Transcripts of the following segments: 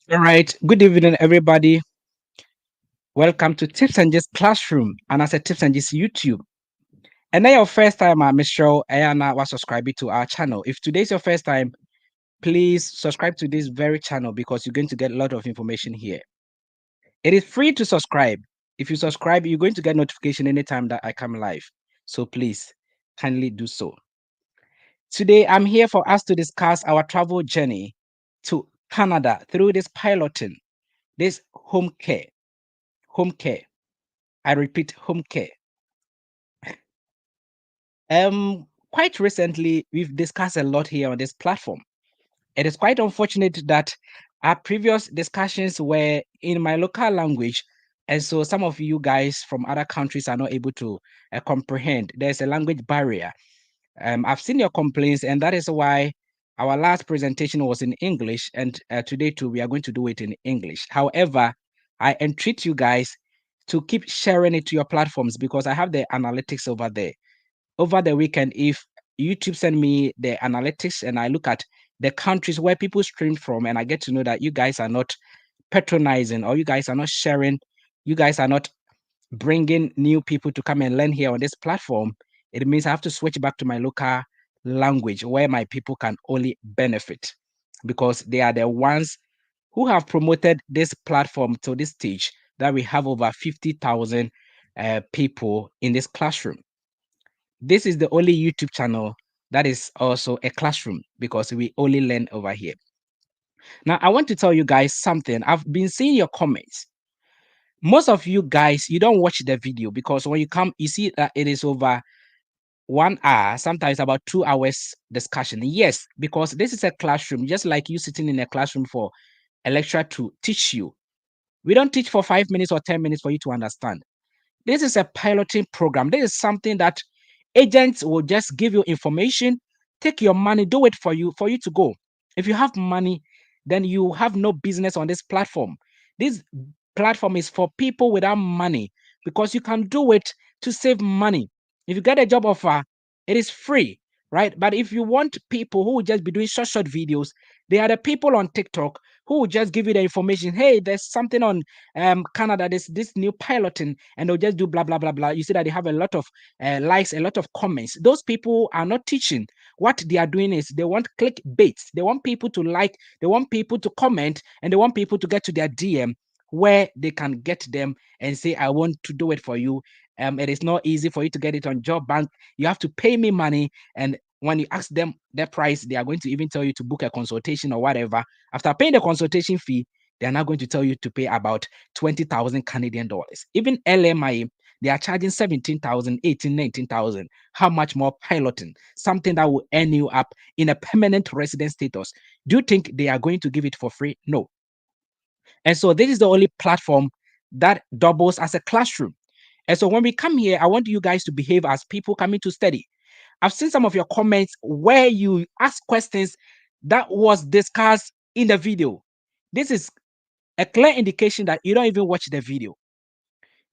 All right. Good evening, everybody. Welcome to Tips and Just Classroom, and as a Tips and Just YouTube. And then your first time, Miss Show, Ayana was subscribing to our channel. If today's your first time, please subscribe to this very channel because you're going to get a lot of information here. It is free to subscribe. If you subscribe, you're going to get notification anytime that I come live. So please kindly do so. Today, I'm here for us to discuss our travel journey to Canada through this piloting, this home care. Home care. I repeat, home care. Quite recently, we've discussed a lot here on this platform. It is quite unfortunate that our previous discussions were in my local language, and so some of you guys from other countries are not able to comprehend. There's a language barrier. I've seen your complaints, and that is why our last presentation was in English, and today too we are going to do it in English. However, I entreat you guys to keep sharing it to your platforms because I have the analytics over there. Over the weekend, if YouTube send me the analytics and I look at the countries where people stream from, and I get to know that you guys are not patronizing or you guys are not sharing, you guys are not bringing new people to come and learn here on this platform, it means I have to switch back to my local language where my people can only benefit because they are the ones who have promoted this platform to this stage that we have over 50,000 people in this classroom. This is the only YouTube channel that is also a classroom because we only learn over here. Now, I want to tell you guys something. I've been seeing your comments. Most of you guys, you don't watch the video because when you come, you see that it is over 1 hour, sometimes about 2 hours discussion. Yes, because this is a classroom, just like you sitting in a classroom for a lecturer to teach you. We don't teach for 5 minutes or 10 minutes for you to understand. This is a piloting program. This is something that agents will just give you information, take your money, do it for you to go. If you have money, then you have no business on this platform. This platform is for people without money because you can do it to save money. If you get a job offer, it is free, right? But if you want people who will just be doing short videos, they are the people on TikTok who will just give you the information. Hey, there's something on Canada, there's this new piloting, and they'll just do blah blah blah blah. You see that they have a lot of likes, a lot of comments. Those people are not teaching. What they are doing is they want clickbait. They want people to like, they want people to comment, and they want people to get to their DM where they can get them and say, I want to do it for you. It is not easy for you to get it on Job Bank. You have to pay me money. And when you ask them their price, they are going to even tell you to book a consultation or whatever. After paying the consultation fee, they are now going to tell you to pay about 20,000 Canadian dollars. Even LMI, they are charging 17,000, 18, 19,000. How much more piloting? Something that will earn you up in a permanent resident status. Do you think they are going to give it for free? No. And so this is the only platform that doubles as a classroom. And so when we come here, I want you guys to behave as people coming to study. I've seen some of your comments where you ask questions that was discussed in the video. This is a clear indication that you don't even watch the video.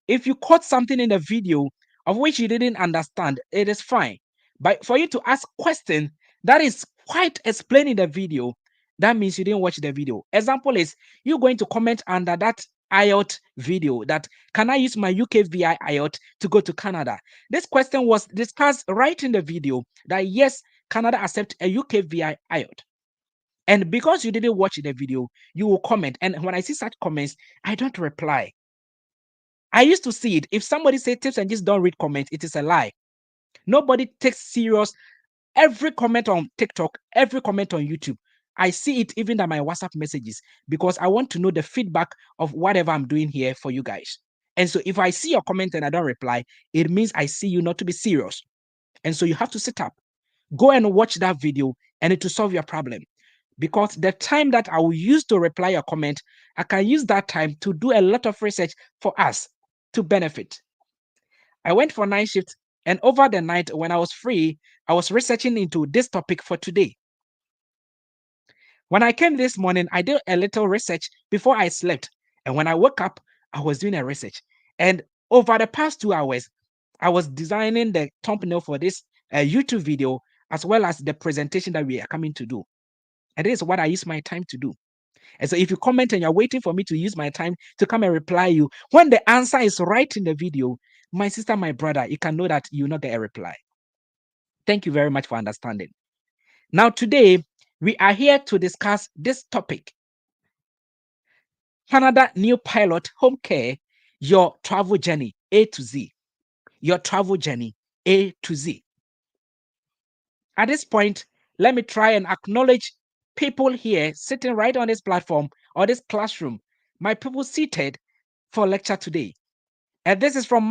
If you caught something in the video of which you didn't understand, it is fine. But for you to ask question that is quite explained in the video, that means you didn't watch the video. Example is you going to comment under that IELTS video that can I use my UKVI IELTS to go to Canada? This question was discussed right in the video that yes, Canada accept a UKVI IELTS. And because you didn't watch the video, you will comment. And when I see such comments, I don't reply. I used to see it. If somebody say tips and just don't read comments, it is a lie. Nobody takes serious every comment on TikTok, every comment on YouTube. I see it even in my WhatsApp messages because I want to know the feedback of whatever I'm doing here for you guys. And so if I see your comment and I don't reply, it means I see you not to be serious. And so you have to sit up, go and watch that video and it will solve your problem. Because the time that I will use to reply your comment, I can use that time to do a lot of research for us to benefit. I went for night shift, and over the night when I was free, I was researching into this topic for today. When I came this morning, I did a little research before I slept. And when I woke up, I was doing a research. And over the past 2 hours, I was designing the thumbnail for this YouTube video as well as the presentation that we are coming to do. And this is what I use my time to do. And so if you comment and you're waiting for me to use my time to come and reply you, when the answer is right in the video, my sister, my brother, you can know that you will not get a reply. Thank you very much for understanding. Now, today, we are here to discuss this topic. Canada new pilot home care, your travel journey A to Z. Your travel journey A to Z. At this point, let me try and acknowledge people here sitting right on this platform or this classroom, my people seated for lecture today. And this is from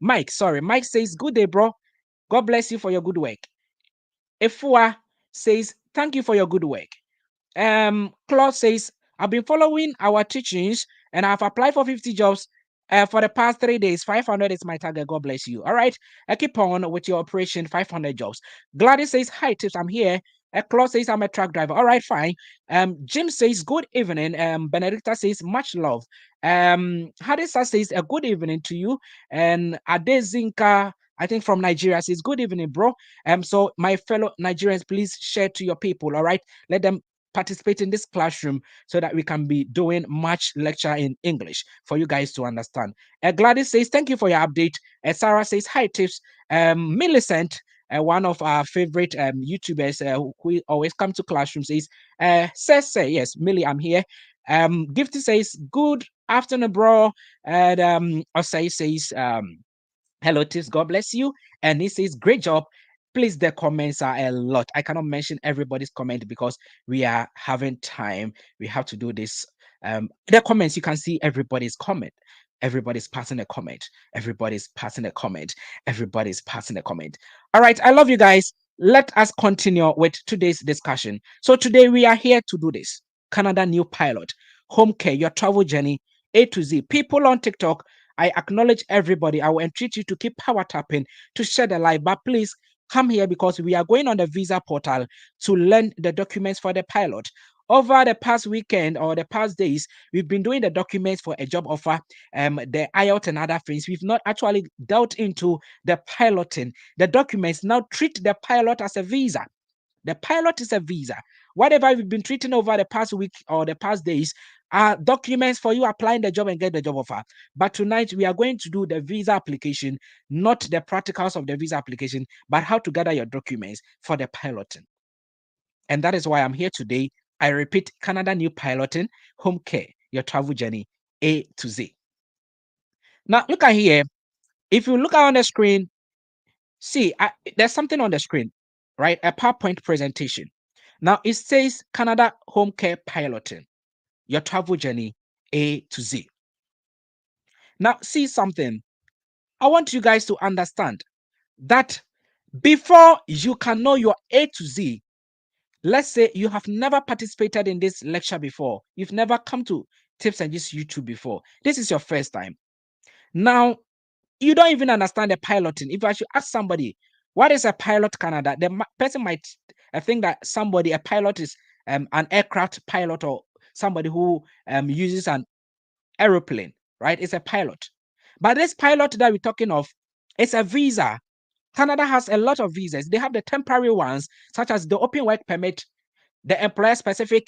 Mike, sorry. Mike says, good day, bro. God bless you for your good work. Efua says, thank you for your good work. Claude says, I've been following our teachings and I've applied for 50 jobs for the past 3 days. 500 is my target. God bless you. All right. I keep on with your operation 500 jobs. Gladys says, hi, Tips. I'm here. Claude says, I'm a truck driver. All right, fine. Jim says, good evening. Benedicta says, much love. Hadisa says, a good evening to you. And Adezinka, I think from Nigeria, says, good evening, bro. So my fellow Nigerians, please share to your people. All right. Let them participate in this classroom so that we can be doing much lecture in English for you guys to understand. Gladys says, thank you for your update. Sarah says, hi, Tips. Millicent, one of our favorite YouTubers who always come to classroom says, say, yes, Millie, I'm here. Gifty says, good afternoon, bro. And Osai says, hello, Tips. God bless you. And he says, great job. Please, the comments are a lot. I cannot mention everybody's comment because we are having time. We have to do this. The comments, you can see everybody's comment. Everybody's passing a comment. Everybody's passing a comment. Everybody's passing a comment. All right. I love you guys. Let us continue with today's discussion. So today we are here to do this. Canada new pilot, home care, your travel journey, A to Z. People on TikTok, I acknowledge everybody. I will entreat you to keep power tapping to share the live, but please come here because we are going on the visa portal to learn the documents for the pilot. Over the past weekend or the past days, we've been doing the documents for a job offer, the IELTS and other things. We've not actually delved into the piloting. The documents now treat the pilot as a visa. The pilot is a visa. Whatever we've been treating over the past week or the past days are documents for you applying the job and get the job offer. But tonight we are going to do the visa application, not the practicals of the visa application, but how to gather your documents for the piloting. And that is why I'm here today. I repeat, Canada new piloting, home care, your travel journey, A to Z. Now look at here. If you look on the screen, see, there's something on the screen, right? A PowerPoint presentation. Now it says Canada home care piloting, your travel journey A to Z. Now see something. I want you guys to understand that before you can know your A to Z, let's say you have never participated in this lecture before. You've never come to Tips and Gist YouTube before. This is your first time. Now, you don't even understand the piloting. If I should ask somebody, what is a pilot Canada? The person might think that somebody, a pilot is an aircraft pilot or somebody who uses an aeroplane, right? It's a pilot. But this pilot that we're talking of, it's a visa. Canada has a lot of visas. They have the temporary ones, such as the open work permit, the employer specific,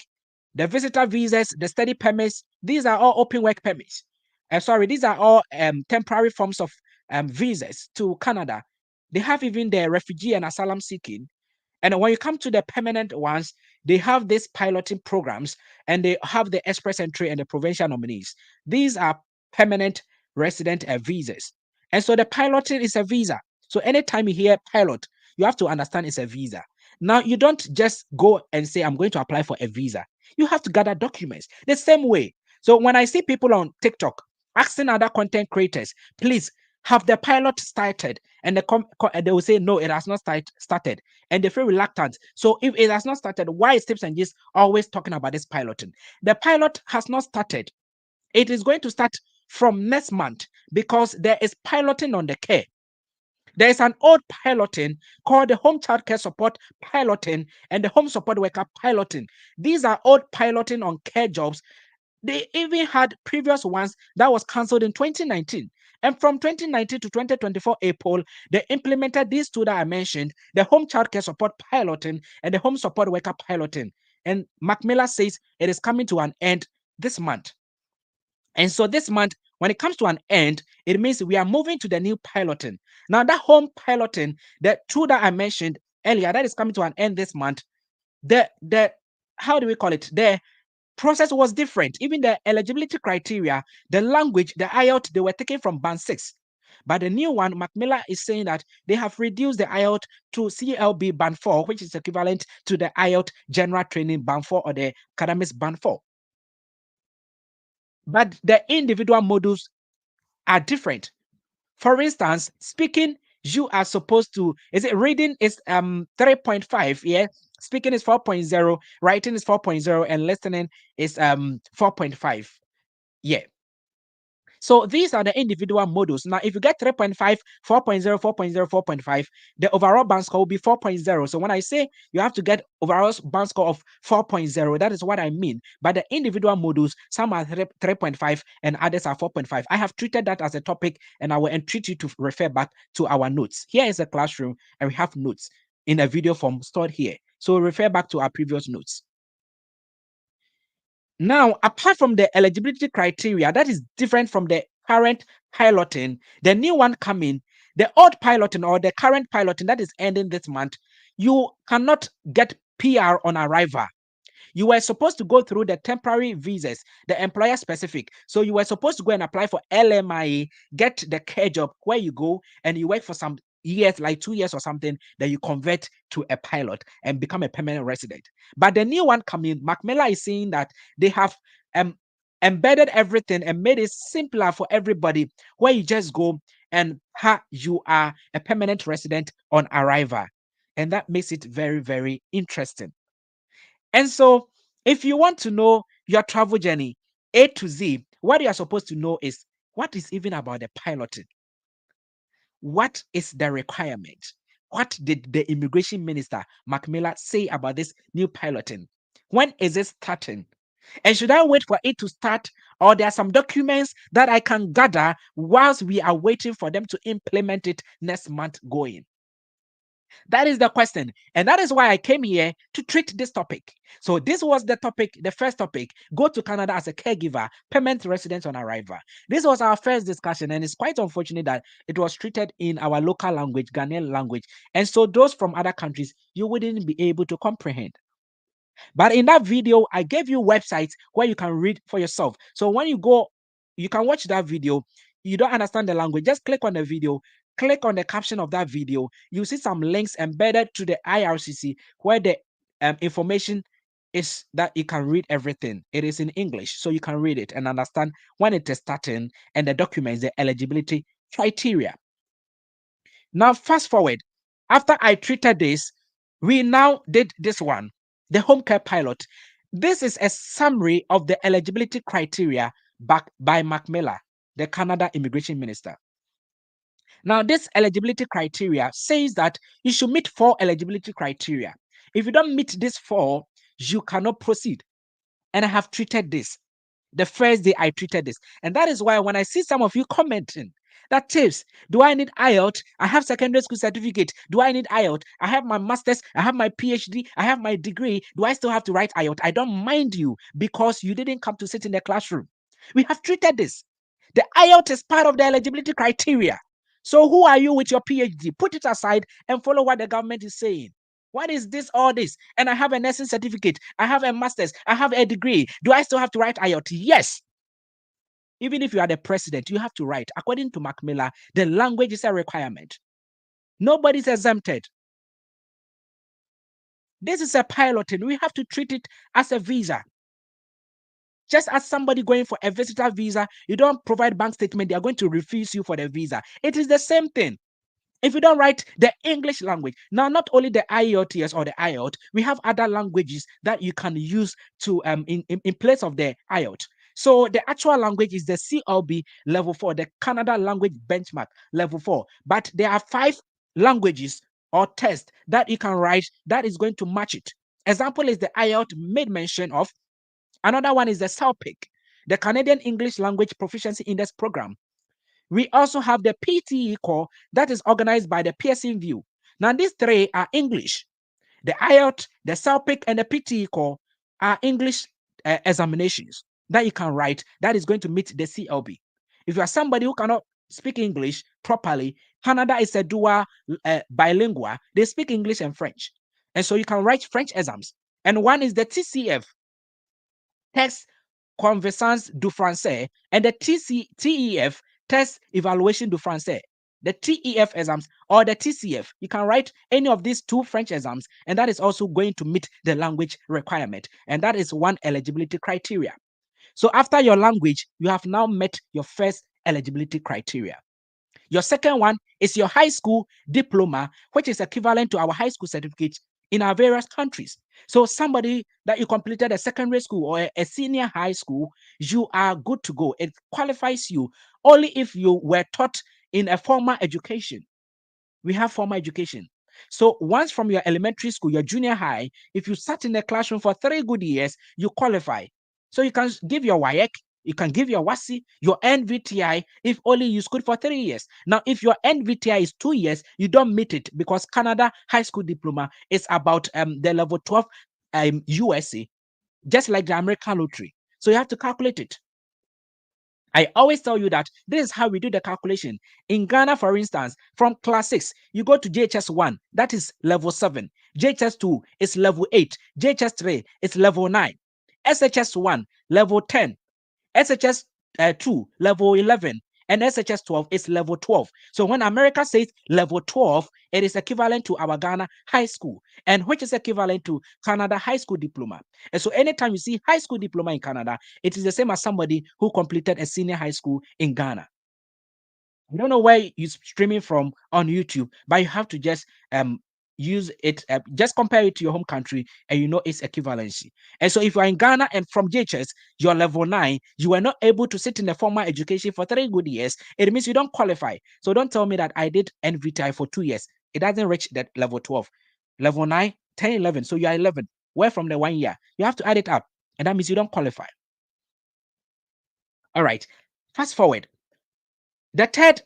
the visitor visas, the study permits. These are all open work permits. These are all temporary forms of visas to Canada. They have even the refugee and asylum seeking. And when you come to the permanent ones, they have these piloting programs and they have the express entry and the provincial nominees. These are permanent resident visas. And so the piloting is a visa. So anytime you hear pilot, you have to understand it's a visa. Now, you don't just go and say, I'm going to apply for a visa. You have to gather documents the same way. So when I see people on TikTok asking other content creators, please have the pilot started? And they will say, no, it has not started. And they feel reluctant. So if it has not started, why is Tips and Gist always talking about this piloting? The pilot has not started. It is going to start from next month because there is piloting on the care. There is an old piloting called the home child care support piloting and the home support worker piloting. These are old piloting on care jobs. They even had previous ones that was cancelled in 2019. And from 2019 to 2024 April, they implemented these two that I mentioned, the home child care support piloting and the home support worker piloting. And Macmillan says it is coming to an end this month. And so this month, when it comes to an end, it means we are moving to the new piloting. Now, that home piloting, the two that I mentioned earlier, that is coming to an end this month. The how do we call it? The process was different. Even the eligibility criteria, the language, the IELTS, they were taken from band 6. But the new one, Macmillan is saying that they have reduced the IELTS to CLB band 4, which is equivalent to the IELTS general training band 4 or the academics band 4. But the individual modules are different. For instance, speaking, you are supposed to, is it reading is 3.5, yeah? Speaking is 4.0, writing is 4.0, and listening is 4.5. Yeah. So these are the individual modules. Now, if you get 3.5, 4.0, 4.0, 4.5, the overall band score will be 4.0. So when I say you have to get overall band score of 4.0, that is what I mean. But the individual modules, some are 3.5 and others are 4.5. I have treated that as a topic, and I will entreat you to refer back to our notes. Here is a classroom, and we have notes in a video form stored here. So refer back to our previous notes. Now, apart from the eligibility criteria, that is different from the current piloting, the new one coming, the old piloting or the current piloting that is ending this month, you cannot get PR on arrival. You were supposed to go through the temporary visas, the employer specific. So you were supposed to go and apply for LMIA, get the care job where you go and you work for some years, like 2 years or something, then you convert to a pilot and become a permanent resident. But the new one coming, Macmillan is saying that they have embedded everything and made it simpler for everybody, where you just go and you are a permanent resident on arrival. And that makes it very, very interesting. And so, if you want to know your travel journey A to Z, what you are supposed to know is what is even about the piloting? What is the requirement? What did the immigration minister, Macmillan, say about this new piloting? When is it starting? And should I wait for it to start, or there are some documents that I can gather whilst we are waiting for them to implement it next month going? That is the question. And that is why I came here to treat this topic. So this was the topic, the first topic, go to Canada as a caregiver, permanent resident on arrival. This was our first discussion, and it's quite unfortunate that it was treated in our local language, Ghanaian language. And so those from other countries, you wouldn't be able to comprehend. But in that video, I gave you websites where you can read for yourself. So when you go, you can watch that video. You don't understand the language, just click on the video, click on the caption of that video. You see some links embedded to the IRCC where the information is that you can read everything. It is in English, so you can read it and understand when it is starting and the documents, the eligibility criteria. Now, fast forward. After I treated this, we now did this one, the home care pilot. This is a summary of the eligibility criteria back by Macmillan, the Canada immigration minister. Now, this eligibility criteria says that you should meet 4 eligibility criteria. If you don't meet these 4, you cannot proceed. And I have treated this. The first day I treated this. And that is why when I see some of you commenting, that tips, do I need IELTS? I have secondary school certificate. Do I need IELTS? I have my master's, I have my PhD, I have my degree. Do I still have to write IELTS? I don't mind you because you didn't come to sit in the classroom. We have treated this. The IELTS is part of the eligibility criteria. So who are you with your PhD? Put it aside and follow what the government is saying. What is this, all this? And I have a nursing certificate. I have a master's. I have a degree. Do I still have to write IELTS? Yes. Even if you are the president, you have to write. According to Macmillan, the language is a requirement. Nobody's exempted. This is a piloting. We have to treat it as a visa. Just as somebody going for a visitor visa, you don't provide bank statement, they are going to refuse you for the visa. It is the same thing. If you don't write the English language, now not only the IELTS or the IELTS, we have other languages that you can use to in place of the IELTS. So the actual language is the CLB level 4, the Canada language benchmark level 4. But there are 5 languages or tests that you can write that is going to match it. Example is the IELTS made mention of. Another one is the CELPIC, the Canadian English Language Proficiency Index Program. We also have the PTE core that is organized by the Pearson View. Now, these 3 are English. The IELTS, the CELPIC, and the PTE core are English examinations that you can write that is going to meet the CLB. If you are somebody who cannot speak English properly, Canada is a dual bilingual. They speak English and French. And so you can write French exams. And one is the TCF, Text Conversance du Français, and the TEF, Test Evaluation du Français. The TEF exams or the TCF, you can write any of these two French exams, and that is also going to meet the language requirement. And that is one eligibility criteria. So after your language, you have now met your first eligibility criteria. Your second one is your high school diploma, which is equivalent to our high school certificate in our various countries. So somebody that you completed a secondary school or a senior high school, you are good to go. It qualifies you only if you were taught in a formal education. We have formal education. So once from your elementary school, your junior high, if you sat in the classroom for 3 good years, you qualify. So you can give your WAEC, you can give your WASI, your NVTI, if only you schooled for 3 years. Now, if your NVTI is 2 years, you don't meet it because Canada high school diploma is about the level 12 USA, just like the American lottery. So you have to calculate it. I always tell you that this is how we do the calculation. In Ghana, for instance, from class 6, you go to JHS 1, that is level 7. JHS 2 is level 8. JHS 3 is level 9. SHS 1, level 10. SHS 2, level 11. And SHS 12 is level 12. So when America says level 12, it is equivalent to our Ghana high school, and which is equivalent to Canada high school diploma. And so anytime you see high school diploma in Canada, it is the same as somebody who completed a senior high school in Ghana. I don't know where you're streaming from on YouTube, but you have to just use it, just compare it to your home country, and you know its equivalency. And so if you're in Ghana and from JHS, you're level 9, you are not able to sit in a formal education for 3 good years, it means you don't qualify. So don't tell me that I did NVTI for 2 years. It doesn't reach that level 12. Level 9, 10, 11. So you are 11. Where from the 1 year? You have to add it up, and that means you don't qualify. All right. Fast forward. The third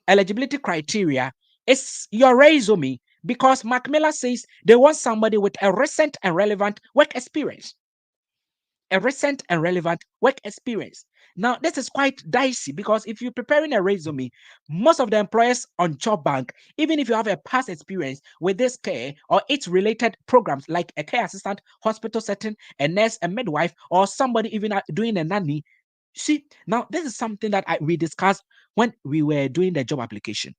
eligibility criteria is your resume, because Macmillan says they want somebody with a recent and relevant work experience. A recent and relevant work experience. Now, this is quite dicey because if you're preparing a resume, most of the employers on Job Bank, even if you have a past experience with this care or its related programs like a care assistant, hospital setting, a nurse, a midwife, or somebody even doing a nanny. See, now this is something that we discussed when we were doing the job application.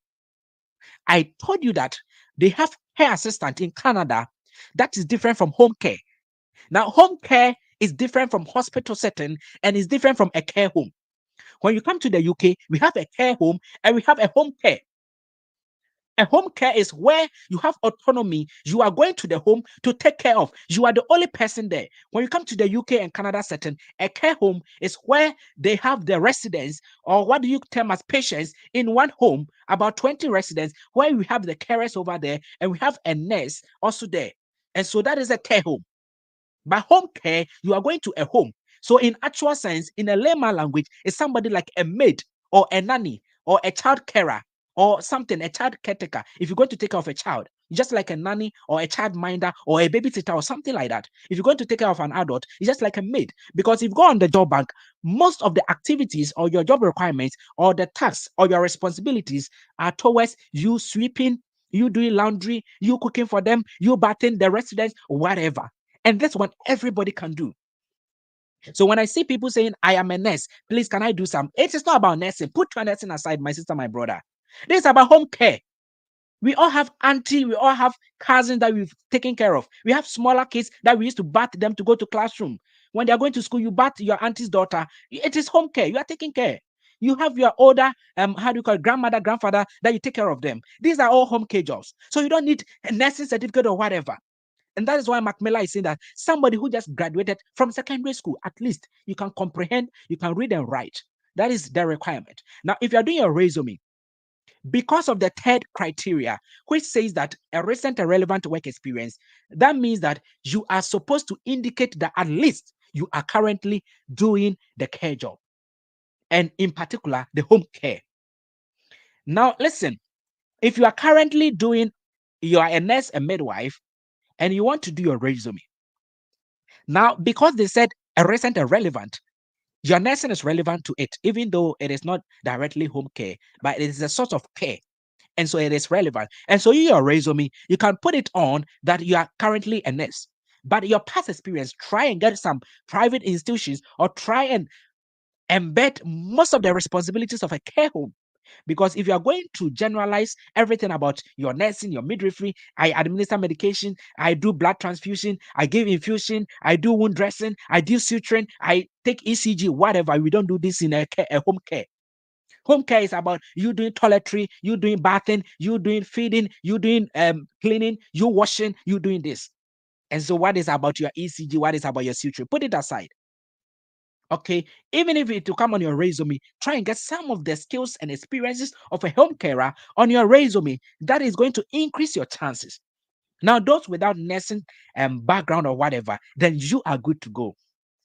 I told you that they have care assistant in Canada that is different from home care. Now, home care is different from hospital setting and is different from a care home. When you come to the UK, we have a care home and we have a home care. A home care is where you have autonomy. You are going to the home to take care of. You are the only person there. When you come to the UK and Canada setting, a care home is where they have the residents, or what do you term as patients, in one home, about 20 residents, where we have the carers over there and we have a nurse also there. And so that is a care home. By home care, you are going to a home. So in actual sense, in a layman language, it's somebody like a maid or a nanny or a child carer or something, a child caretaker. If you're going to take care of a child, just like a nanny or a child minder or a babysitter or something like that. If you're going to take care of an adult, it's just like a maid. Because if you go on the job bank, most of the activities or your job requirements or the tasks or your responsibilities are towards you sweeping, you doing laundry, you cooking for them, you bathing the residents, whatever. And that's what everybody can do. So when I see people saying, I am a nurse, please, can I do some? It is not about nursing. Put your nursing aside, my sister, my brother. This is about home care. We all have auntie, we all have cousins that we've taken care of. We have smaller kids that we used to bath them to go to classroom. When they're going to school, you bath your auntie's daughter. It is home care. You are taking care. You have your older, how do you call it, grandmother, grandfather, that you take care of them. These are all home care jobs. So you don't need a nursing certificate or whatever. And that is why Macmillan is saying that somebody who just graduated from secondary school, at least you can comprehend, you can read and write. That is the requirement. Now, if you're doing a resume, because of the third criteria, which says that a recent and relevant work experience, that means that you are supposed to indicate that at least you are currently doing the care job, and in particular, the home care. Now, listen, if you are currently doing, you are a nurse, a midwife, and you want to do your resume, Now, because they said a recent and relevant, your nursing is relevant to it, even though it is not directly home care, but it is a sort of care. And so it is relevant. And so in your resume, you can put it on that you are currently a nurse. But your past experience, try and get some private institutions or try and embed most of the responsibilities of a care home. Because if you are going to generalize everything about your nursing, your midwifery, I administer medication, I do blood transfusion, I give infusion, I do wound dressing, I do suturing, I take ECG, whatever. We don't do this in a home care. Home care is about you doing toiletry, you doing bathing, you doing feeding, you doing cleaning, you washing, you doing this. And so, what is about your ECG? What is about your suture? Put it aside. Okay, even if it will come on your resume, try and get some of the skills and experiences of a home carer on your resume. That is going to increase your chances. Now, those without nursing background or whatever, then you are good to go.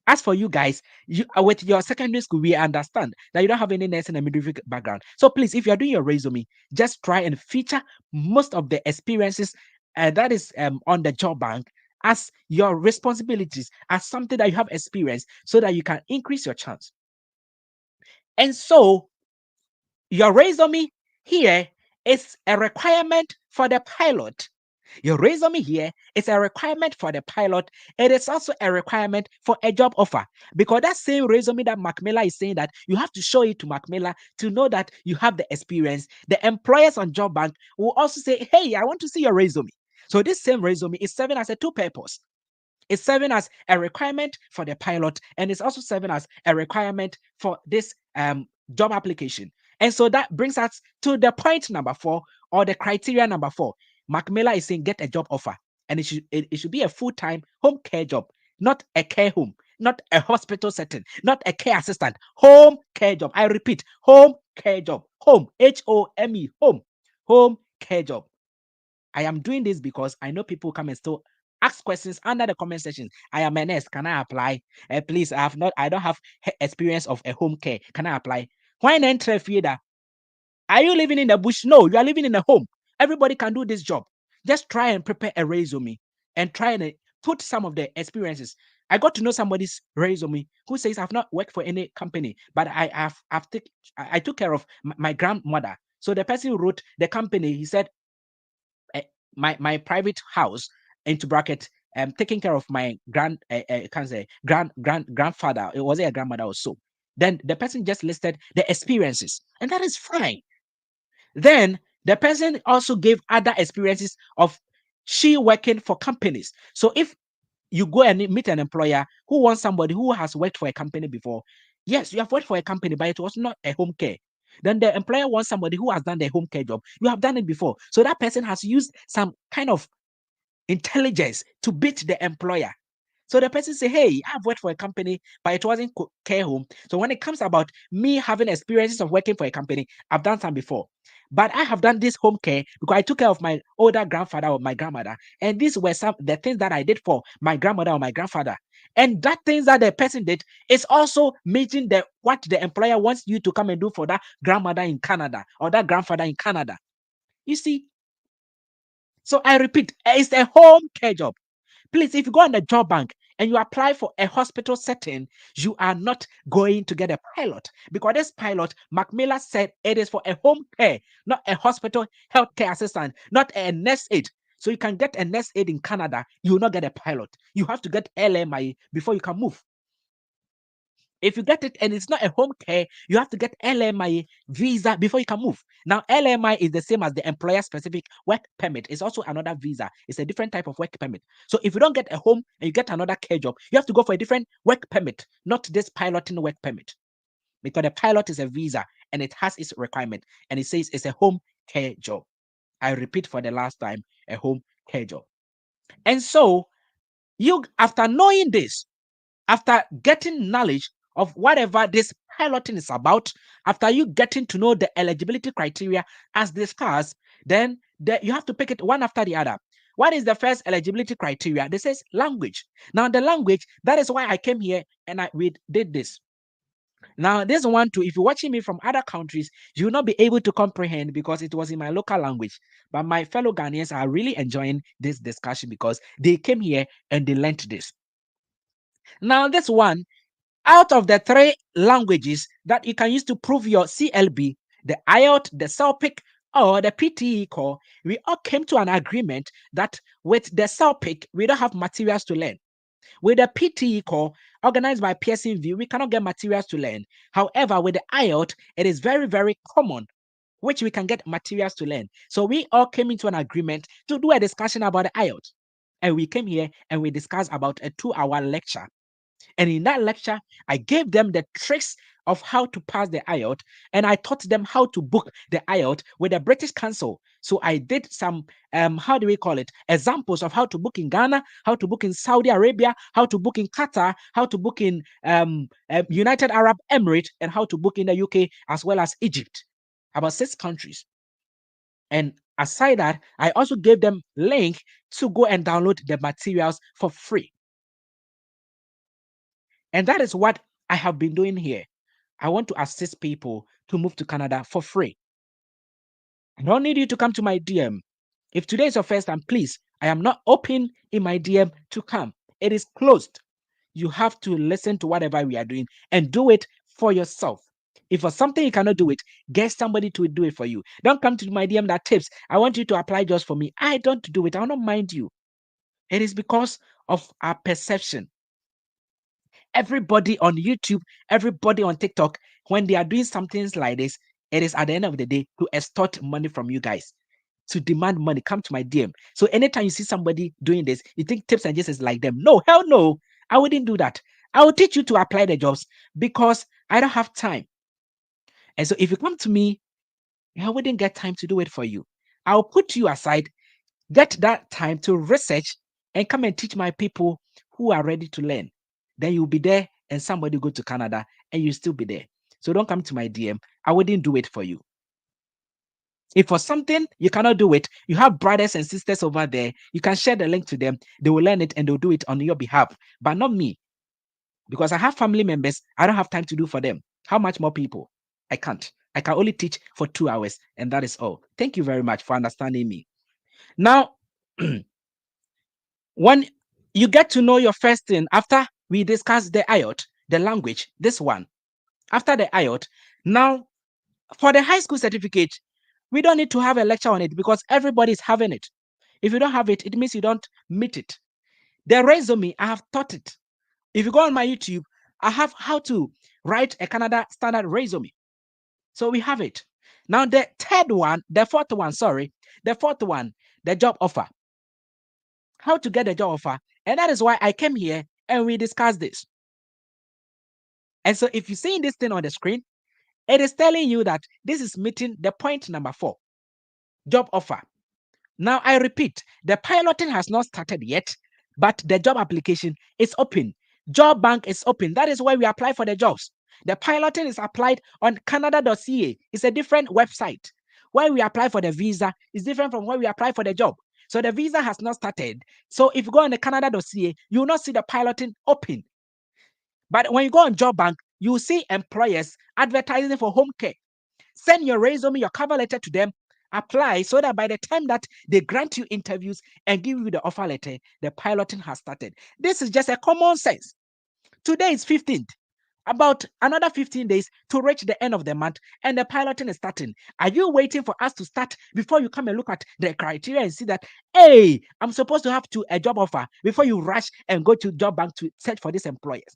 As for you guys, you with your secondary school, we understand that you don't have any nursing and midwifery background. So please, if you're doing your resume, just try and feature most of the experiences that is on the job bank as your responsibilities, as something that you have experienced, so that you can increase your chance. And so your resume here is a requirement for the pilot. Your resume here is a requirement for the pilot. It is also a requirement for a job offer, because that same resume that Macmillan is saying that you have to show it to Macmillan to know that you have the experience. The employers on job bank will also say, hey, I want to see your resume. So this same resume is serving as a two purpose. It's serving as a requirement for the pilot, and it's also serving as a requirement for this job application. And so that brings us to the point number 4, or the criteria number 4. Macmillan is saying get a job offer, and it should be a full-time home care job, not a care home, not a hospital setting, not a care assistant. Home care job. I repeat, home care job. Home, HOME, home care job. I am doing this because I know people come and still ask questions under the comment section. I am a nurse. Can I apply? Please, I don't have experience of a home care. Can I apply? Why not that? Are you living in the bush? No, you are living in a home. Everybody can do this job. Just try and prepare a resume and try and put some of the experiences. I got to know somebody's resume who says I've not worked for any company, but I took care of my grandmother. So the person who wrote the company, he said my private house, into bracket, taking care of my grandfather. It was a grandmother or so. Then the person just listed the experiences, and that is fine. Then the person also gave other experiences of she working for companies. So if you go and meet an employer who wants somebody who has worked for a company before, yes, you have worked for a company, but it was not a home care. Then the employer wants somebody who has done the home care job. You have done it before. So that person has used some kind of intelligence to beat the employer. So the person say, hey, I've worked for a company, but it wasn't care home. So when it comes about me having experiences of working for a company, I've done some before. But I have done this home care because I took care of my older grandfather or my grandmother. And these were some the things that I did for my grandmother or my grandfather. And that things that the person did is also meeting what the employer wants you to come and do for that grandmother in Canada or that grandfather in Canada. You see, so I repeat, it's a home care job. Please, if you go on the job bank and you apply for a hospital setting, you are not going to get a pilot, because this pilot, Macmillan said, it is for a home care, not a hospital healthcare assistant, not a nurse aide. So you can get a nurse aide in Canada, you will not get a pilot. You have to get LMI before you can move. If you get it and it's not a home care, you have to get LMI visa before you can move. Now, LMI is the same as the employer specific work permit. It's also another visa. It's a different type of work permit. So if you don't get a home and you get another care job, you have to go for a different work permit, not this piloting work permit. Because the pilot is a visa and it has its requirement, and it says it's a home care job. I repeat for the last time, a home care job. And so you, after knowing this, after getting knowledge of whatever this piloting is about, after you getting to know the eligibility criteria as discussed, then you have to pick it one after the other. What is the first eligibility criteria? This is language. Now, the language, that is why I came here and we did this. Now, this one too, if you're watching me from other countries, you will not be able to comprehend because it was in my local language. But my fellow Ghanaians are really enjoying this discussion because they came here and they learned this. Now, this one, out of the 3 languages that you can use to prove your CLB, the IELTS, the CELPIC, or the PTE core, we all came to an agreement that with the CELPIC, we don't have materials to learn. With the PTE core, organized by Pearson VUE, we cannot get materials to learn. However, with the IELTS, it is very, very common, which we can get materials to learn. So we all came into an agreement to do a discussion about the IELTS. And we came here and we discussed about a 2-hour lecture. And in that lecture, I gave them the tricks of how to pass the IELTS, and I taught them how to book the IELTS with the British Council. So I did some, how do we call it? Examples of how to book in Ghana, how to book in Saudi Arabia, how to book in Qatar, how to book in United Arab Emirates, and how to book in the UK as well as Egypt. About 6 countries. And aside that, I also gave them link to go and download the materials for free. And that is what I have been doing here. I want to assist people to move to Canada for free. I don't need you to come to my DM. If today is your first time, please, I am not open in my DM to come. It is closed. You have to listen to whatever we are doing and do it for yourself. If for something you cannot do it, get somebody to do it for you. Don't come to my DM that tips. I want you to apply just for me. I don't do it. I will not mind you. It is because of our perception. Everybody on YouTube, everybody on TikTok, when they are doing something like this, it is at the end of the day to extort money from you guys, to demand money. Come to my DM. So anytime you see somebody doing this, you think Tips and Jess is like them. No, hell no. I wouldn't do that. I will teach you to apply the jobs because I don't have time. And so if you come to me, I wouldn't get time to do it for you. I'll put you aside, get that time to research and come and teach my people who are ready to learn. Then you'll be there and somebody go to Canada and you'll still be there. So don't come to my DM. I wouldn't do it for you. If for something you cannot do it, you have brothers and sisters over there. You can share the link to them. They will learn it and they'll do it on your behalf, but not me. Because I have family members, I don't have time to do for them. How much more people? I can't. I can only teach for 2 hours, and that is all. Thank you very much for understanding me. Now, when you get to know your first thing after we discuss the IELTS, the language, this one, after the IELTS, now for the high school certificate, we don't need to have a lecture on it because everybody's having it. If you don't have it, it means you don't meet it. The resume, I have taught it. If you go on my YouTube, I have how to write a Canada standard resume. So we have it. Now the fourth one, the job offer. How to get a job offer. And that is why I came here and we discussed this. And so if you're seeing this thing on the screen, it is telling you that this is meeting the point number 4, job offer. Now I repeat, the piloting has not started yet, but the job application is open. Job bank is open. That is why we apply for the jobs. The piloting is applied on canada.ca. It's a different website. Where we apply for the visa is different from where we apply for the job. So the visa has not started. So if you go on the canada.ca, you will not see the piloting open. But when you go on job bank, you will see employers advertising for home care. Send your resume, your cover letter to them, apply so that by the time that they grant you interviews and give you the offer letter, the piloting has started. This is just a common sense. Today is 15th. About another 15 days to reach the end of the month and the piloting is starting. Are you waiting for us to start before you come and look at the criteria and see that, hey, I'm supposed to have a job offer before you rush and go to job bank to search for these employers?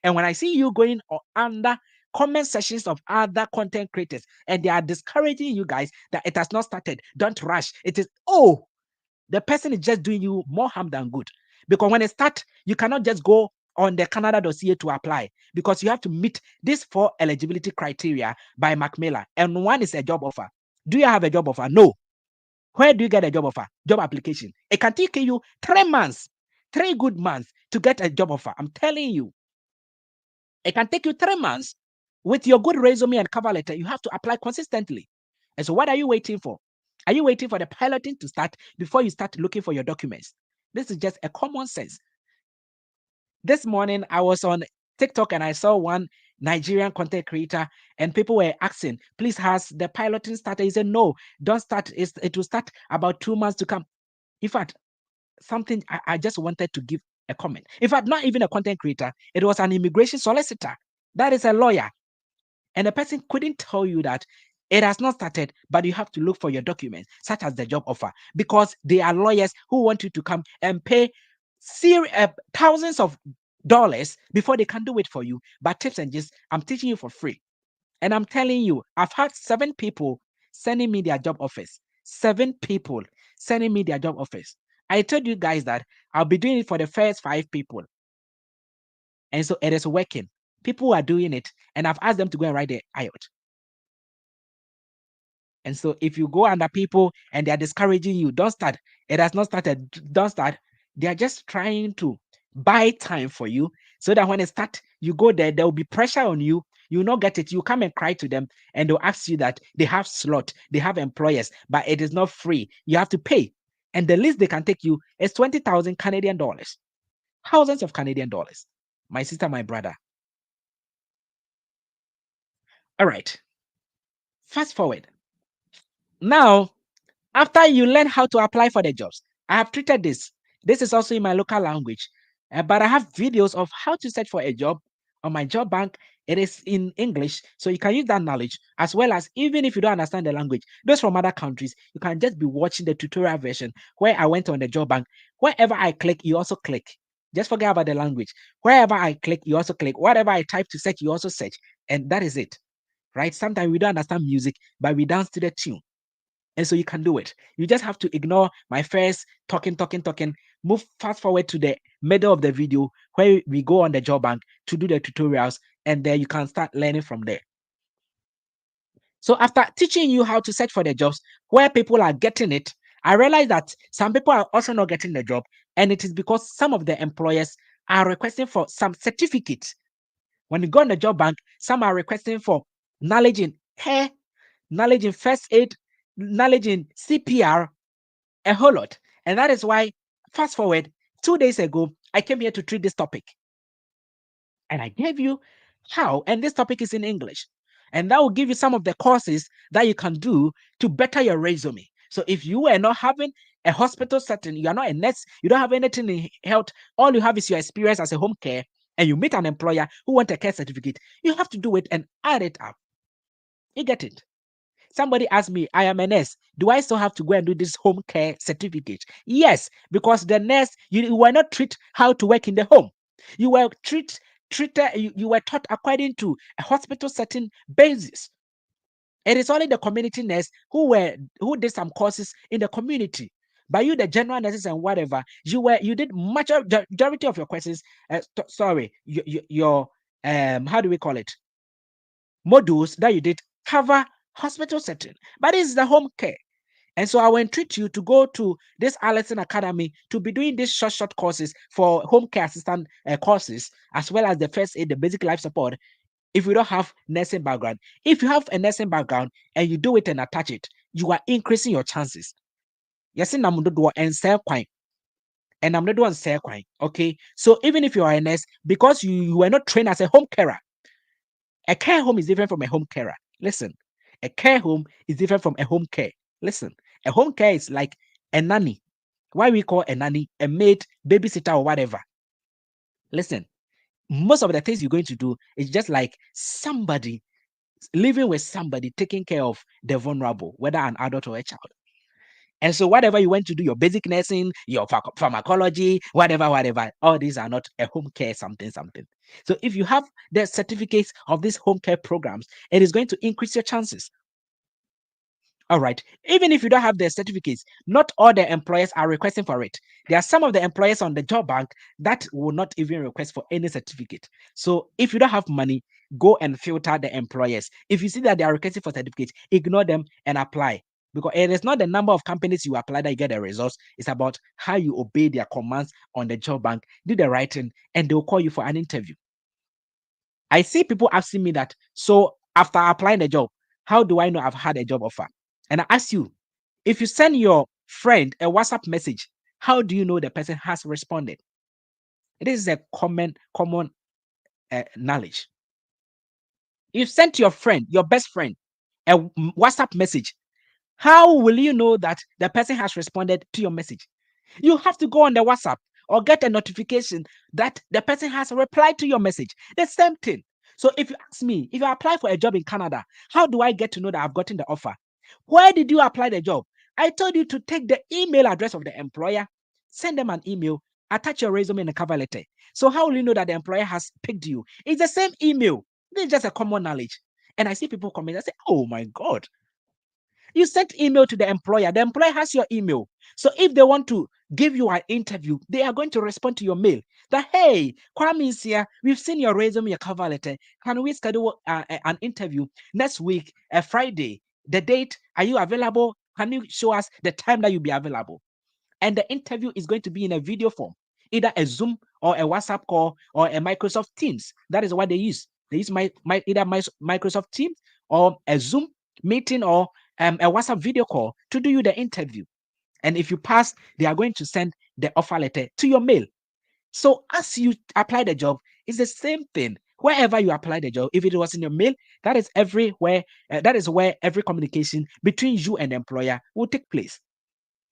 And when I see you going under comment sections of other content creators and they are discouraging you guys that it has not started, don't rush. It is, the person is just doing you more harm than good. Because when it starts, you cannot just go on the canada.ca to apply because you have to meet these 4 eligibility criteria by Macmillan. And one is a job offer. Do you have a job offer? No. Where do you get a job offer? Job application. It can take you 3 months, 3 good months to get a job offer. I'm telling you. It can take you 3 months. With your good resume and cover letter, you have to apply consistently. And so what are you waiting for? Are you waiting for the piloting to start before you start looking for your documents? This is just a common sense. This morning, I was on TikTok and I saw one Nigerian content creator and people were asking, please, has the piloting started? He said, no, don't start. It will start about 2 months to come. In fact, something I just wanted to give a comment. In fact, not even a content creator, it was an immigration solicitor. That is a lawyer. And the person couldn't tell you that it has not started, but you have to look for your documents, such as the job offer, because they are lawyers who want you to come and pay thousands of dollars before they can do it for you. But tips and just, I'm teaching you for free. And I'm telling you, I've had 7 people sending me their job offers. 7 people sending me their job offers. I told you guys that I'll be doing it for the first 5 people. And so it is working. People are doing it, and I've asked them to go and write the IELTS. And so if you go under people and they are discouraging you, don't start. It has not started. Don't start. They are just trying to buy time for you so that when it starts, you go there, there will be pressure on you. You will not get it. You come and cry to them and they'll ask you that they have slot, they have employers, but it is not free. You have to pay. And the least they can take you is 20,000 Canadian dollars. Thousands of Canadian dollars. My sister, my brother. All right. Fast forward. Now, after you learn how to apply for the jobs, I have treated this. This is also in my local language, but I have videos of how to search for a job on my job bank. It is in English, so you can use that knowledge, as well as even if you don't understand the language, those from other countries, you can just be watching the tutorial version where I went on the job bank. Wherever I click, you also click. Just forget about the language. Wherever I click, you also click. Whatever I type to search, you also search. And that is it, right? Sometimes we don't understand music, but we dance to the tune. And so you can do it. You just have to ignore my first talking, move fast forward to the middle of the video where we go on the job bank to do the tutorials, and then you can start learning from there. So after teaching you how to search for the jobs where people are getting it, I realized that some people are also not getting the job, and it is because some of the employers are requesting for some certificates. When you go on the job bank, some are requesting for knowledge in hair, knowledge in first aid, knowledge in CPR, a whole lot. And that is why, fast forward, 2 days ago, I came here to treat this topic. And I gave you how, and this topic is in English. And that will give you some of the courses that you can do to better your resume. So if you are not having a hospital setting, you are not a nurse, you don't have anything in health, all you have is your experience as a home care, and you meet an employer who wants a care certificate, you have to do it and add it up. You get it? Somebody asked me, I am a nurse. Do I still have to go and do this home care certificate? Yes, because the nurse, you were not taught how to work in the home. You were you were taught according to a hospital setting basis. It is only the community nurse who did some courses in the community. But you, the general nurses and whatever, you did majority of your courses. Sorry, your how do we call it? Modules that you did cover hospital setting, but this is the home care. And so I will entreat you to go to this Allison Academy to be doing these short courses for home care assistant courses, as well as the first aid, the basic life support. If you don't have nursing background, if you have a nursing background and you do it and attach it, you are increasing your chances. Yes, and I'm do and sell quine. And I'm not doing sell quine. Okay. So even if you are a nurse, because you were not trained as a home carer, a care home is different from a home carer. Listen, a care home is different from a home care. Listen, a home care is like a nanny. Why we call a nanny a maid, babysitter, or whatever. Listen, most of the things you're going to do is just like somebody living with somebody taking care of the vulnerable, whether an adult or a child. And so, whatever you want to do, your basic nursing, your pharmacology, whatever, all these are not a home care something. So, if you have the certificates of these home care programs, it is going to increase your chances. All right. Even if you don't have the certificates, not all the employers are requesting for it. There are some of the employers on the job bank that will not even request for any certificate. So if you don't have money, go and filter the employers. If you see that they are requesting for certificates, ignore them and apply. Because it is not the number of companies you apply that you get the results. It's about how you obey their commands on the job bank, do the right thing, and they'll call you for an interview. I see people asking me that. So after applying the job, how do I know I've had a job offer? And I ask you, if you send your friend a WhatsApp message, how do you know the person has responded? It is a common knowledge. You sent your friend, your best friend, a WhatsApp message. How will you know that the person has responded to your message? You have to go on the WhatsApp. or get a notification that the person has replied to your message. The same thing. So if you ask me, if I apply for a job in Canada, how do I get to know that I've gotten the offer? Where did you apply the job? I told you to take the email address of the employer, send them an email, attach your resume in a cover letter. So how will you know that the employer has picked you? It's the same email. This is just a common knowledge. And I see people comment, I say, oh my God. You sent email to the employer has your email. So if they want to give you an interview, they are going to respond to your mail that, hey, Kwame is here. We've seen your resume, your cover letter. Can we schedule an interview next week, Friday? The date, are you available? Can you show us the time that you'll be available? And the interview is going to be in a video form, either a Zoom or a WhatsApp call or a Microsoft Teams. That is what they use. They use either Microsoft Teams or a Zoom meeting or a WhatsApp video call to do you the interview. And if you pass, they are going to send the offer letter to your mail. So as you apply the job, it's the same thing. Wherever you apply the job, if it was in your mail, that is everywhere. That is where every communication between you and the employer will take place.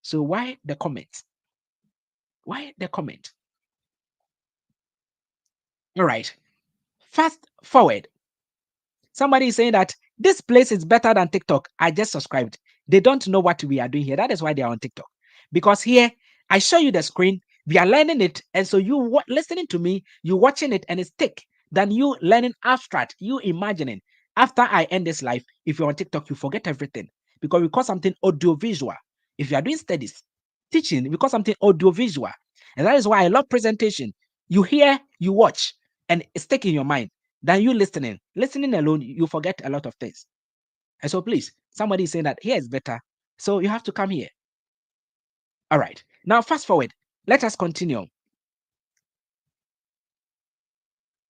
So why the comment? Why the comment? All right. Fast forward. Somebody is saying that this place is better than TikTok. I just subscribed. They don't know what we are doing here. That is why they are on TikTok. Because here, I show you the screen. We are learning it. And so you listening to me, you watching it, and it's thick than you learning abstract, you imagining. After I end this life, if you're on TikTok, you forget everything. Because we call something audiovisual. If you are doing studies, teaching, we call something audiovisual. And that is why I love presentation. You hear, you watch, and it's stuck in your mind than you listening. Listening alone, you forget a lot of things. And so please, somebody is saying that here is better. So you have to come here. All right. Now, fast forward. Let us continue.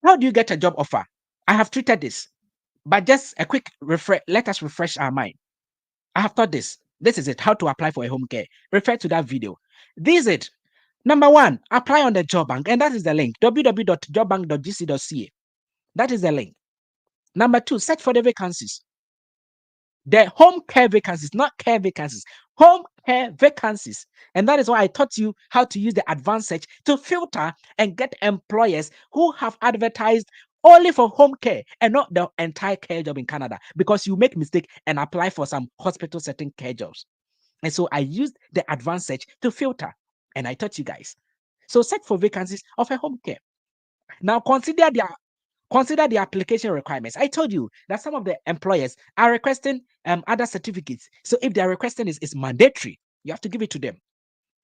How do you get a job offer? I have treated this, but just a quick refresh. Let us refresh our mind. I have taught this. This is it. How to apply for a home care. Refer to that video. This is it. Number one, apply on the job bank. And that is the link, www.jobbank.gc.ca. That is the link. Number two, search for the vacancies. The home care vacancies, not care vacancies, home care vacancies. And that is why I taught you how to use the advanced search to filter and get employers who have advertised only for home care and not the entire care job in Canada, because you make mistake and apply for some hospital setting care jobs. And so I used the advanced search to filter, and I taught you guys. So search for vacancies of a home care. Now consider the application requirements. I told you that some of the employers are requesting other certificates. So if they are requesting it's mandatory, you have to give it to them.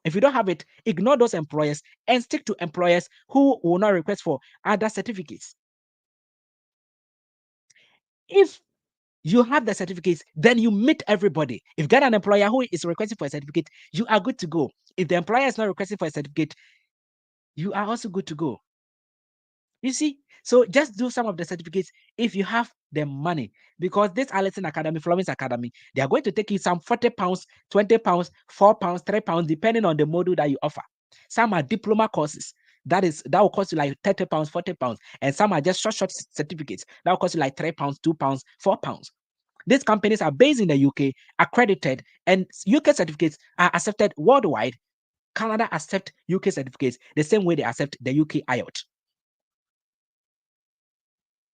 If you don't have it, ignore those employers and stick to employers who will not request for other certificates. If you have the certificates, then you meet everybody. If you get an employer who is requesting for a certificate, you are good to go. If the employer is not requesting for a certificate, you are also good to go. You see, so just do some of the certificates if you have the money, because this Allison Academy, Florence Academy, they are going to take you some 40 pounds, 20 pounds, 4 pounds, 3 pounds, depending on the module that you offer. Some are diploma courses. That will cost you like 30 pounds, 40 pounds. And some are just short certificates. That will cost you like 3 pounds, 2 pounds, 4 pounds. These companies are based in the UK, accredited, and UK certificates are accepted worldwide. Canada accepts UK certificates the same way they accept the UK IELTS.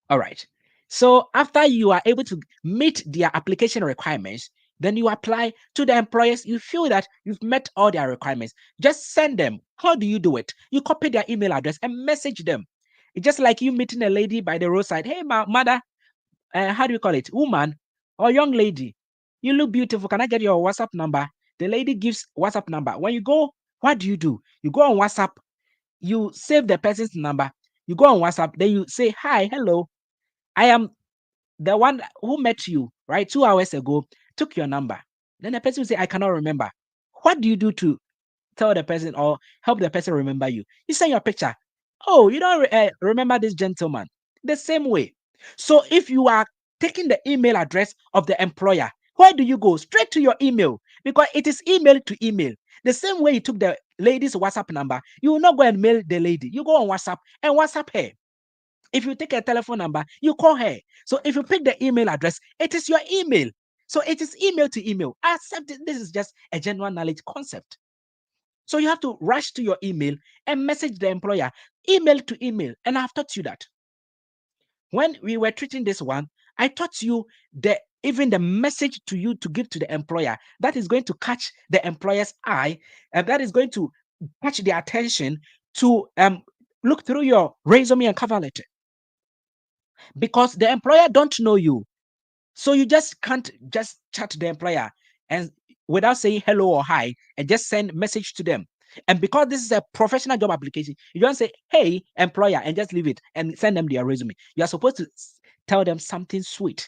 All right. So after you are able to meet their application requirements, then you apply to the employers. You feel that you've met all their requirements. Just send them. How do you do it? You copy their email address and message them. It's just like you meeting a lady by the roadside. Hey, mother, how do you call it? Woman or young lady, you look beautiful. Can I get your WhatsApp number? The lady gives WhatsApp number. When you go, what do? You go on WhatsApp, you save the person's number. You go on WhatsApp, then you say, hi, hello. I am the one who met you, right, 2 hours ago, took your number. Then the person will say, I cannot remember. What do you do to tell the person or help the person remember you? You send your picture. Oh, you don't remember this gentleman. The same way. So if you are taking the email address of the employer, where do you go? Straight to your email, because it is email to email. The same way you took the lady's WhatsApp number, you will not go and mail the lady. You go on WhatsApp and WhatsApp her. If you take a telephone number, you call her. So if you pick the email address, it is your email. So it is email to email. Accept it. This is just a general knowledge concept. So you have to rush to your email and message the employer, email to email. And I've taught you that. When we were treating this one, I taught you even the message to you to give to the employer that is going to catch the employer's eye, and that is going to catch their attention to look through your resume and cover letter. Because the employer don't know you. So you just can't just chat to the employer and without saying hello or hi and just send message to them. And because this is a professional job application, you don't say, hey, employer, and just leave it and send them their resume. You are supposed to tell them something sweet.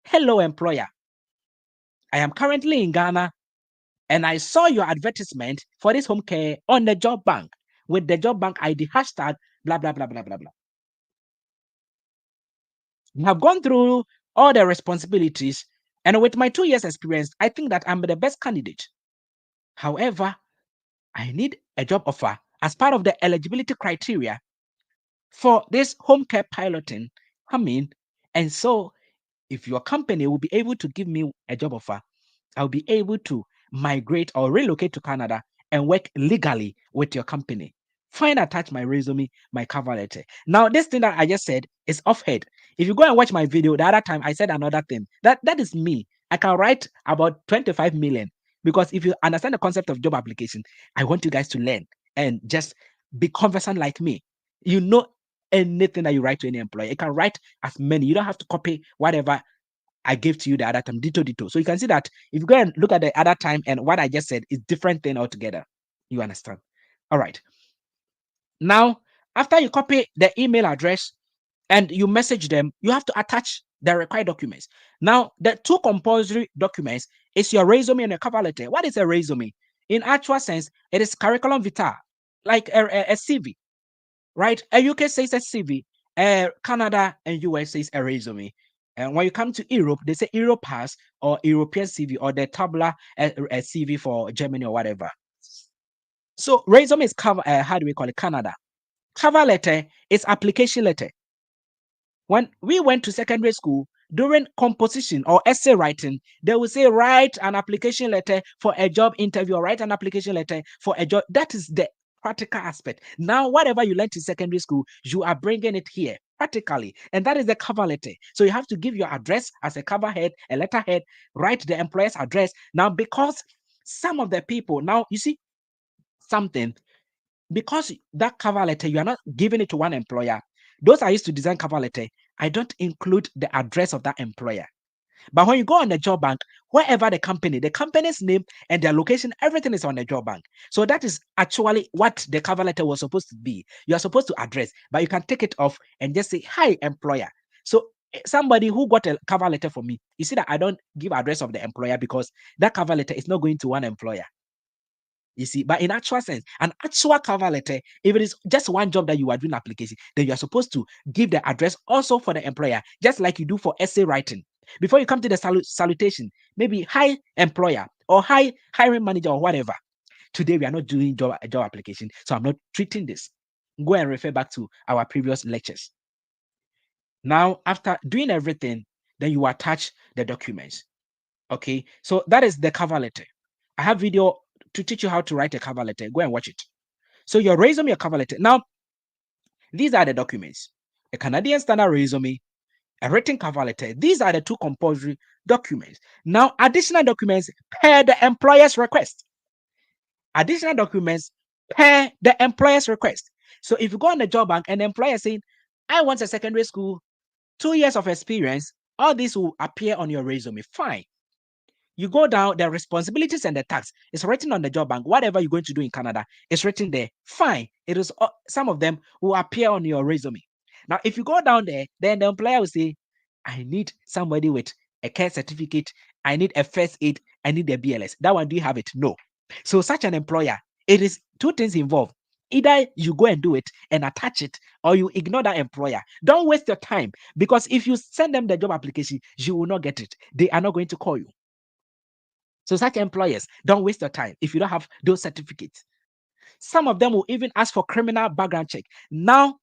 Hello, employer. I am currently in Ghana and I saw your advertisement for this home care on the job bank with the job bank ID hashtag blah, blah, blah, blah, blah, blah. You have gone through all the responsibilities, and with my 2 years experience, I think that I'm the best candidate. However, I need a job offer as part of the eligibility criteria for this home care piloting. And so if your company will be able to give me a job offer, I'll be able to migrate or relocate to Canada and work legally with your company. Fine, attach my resume, my cover letter. Now, this thing that I just said is off head. If you go and watch my video, the other time I said another thing. That is me. I can write about 25 million because if you understand the concept of job application, I want you guys to learn and just be conversant like me. You know anything that you write to any employer, you can write as many. You don't have to copy whatever I gave to you the other time, ditto. So you can see that if you go and look at the other time and what I just said is different thing altogether. You understand? All right. Now, after you copy the email address and you message them, you have to attach the required documents. Now, the two compulsory documents is your resume and your cover letter. What is a resume? In actual sense, it is curriculum vitae, like a CV, right? A UK says a CV, Canada and US says a resume. And when you come to Europe, they say Europass or European CV or the Tabla a CV for Germany or whatever. So resume is cover. How do we call it? Canada. Cover letter is application letter. When we went to secondary school, during composition or essay writing, they will say write an application letter for a job interview or write an application letter for a job. That is the practical aspect. Now, whatever you learned in secondary school, you are bringing it here practically, and that is the cover letter. So you have to give your address as a cover head, a letterhead, write the employer's address. Now, because some of the people, now you see something, because that cover letter, you are not giving it to one employer. Those I used to design cover letter, I don't include the address of that employer. But when you go on the job bank, wherever the company's name and their location, everything is on the job bank. So that is actually what the cover letter was supposed to be. You are supposed to address, but you can take it off and just say, hi, employer. So somebody who got a cover letter for me, you see that I don't give address of the employer because that cover letter is not going to one employer. You see, but in actual sense, an actual cover letter, if it is just one job that you are doing application, then you are supposed to give the address also for the employer, just like you do for essay writing. Before you come to the salutation, maybe hi employer or hi hiring manager or whatever. Today we are not doing job application, so I'm not treating this. Go and refer back to our previous lectures. Now, after doing everything, then you attach the documents. Okay, so that is the cover letter. I have video to teach you how to write a cover letter. Go and watch it. So your resume, your cover letter. Now, these are the documents. A Canadian standard resume, a written cover letter. These are the two compulsory documents. Now, additional documents per the employer's request. Additional documents per the employer's request. So if you go on the job bank and the employer is saying, I want a secondary school, 2 years of experience, all this will appear on your resume. Fine. You go down, the responsibilities and the tax is written on the job bank. Whatever you're going to do in Canada is written there. Fine. It is some of them will appear on your resume. Now, if you go down there, then the employer will say, I need somebody with a care certificate. I need a first aid. I need a BLS. That one, do you have it? No. So such an employer, it is two things involved. Either you go and do it and attach it, or you ignore that employer. Don't waste your time, because if you send them the job application, you will not get it. They are not going to call you. So such employers, don't waste your time if you don't have those certificates. Some of them will even ask for criminal background check. Now,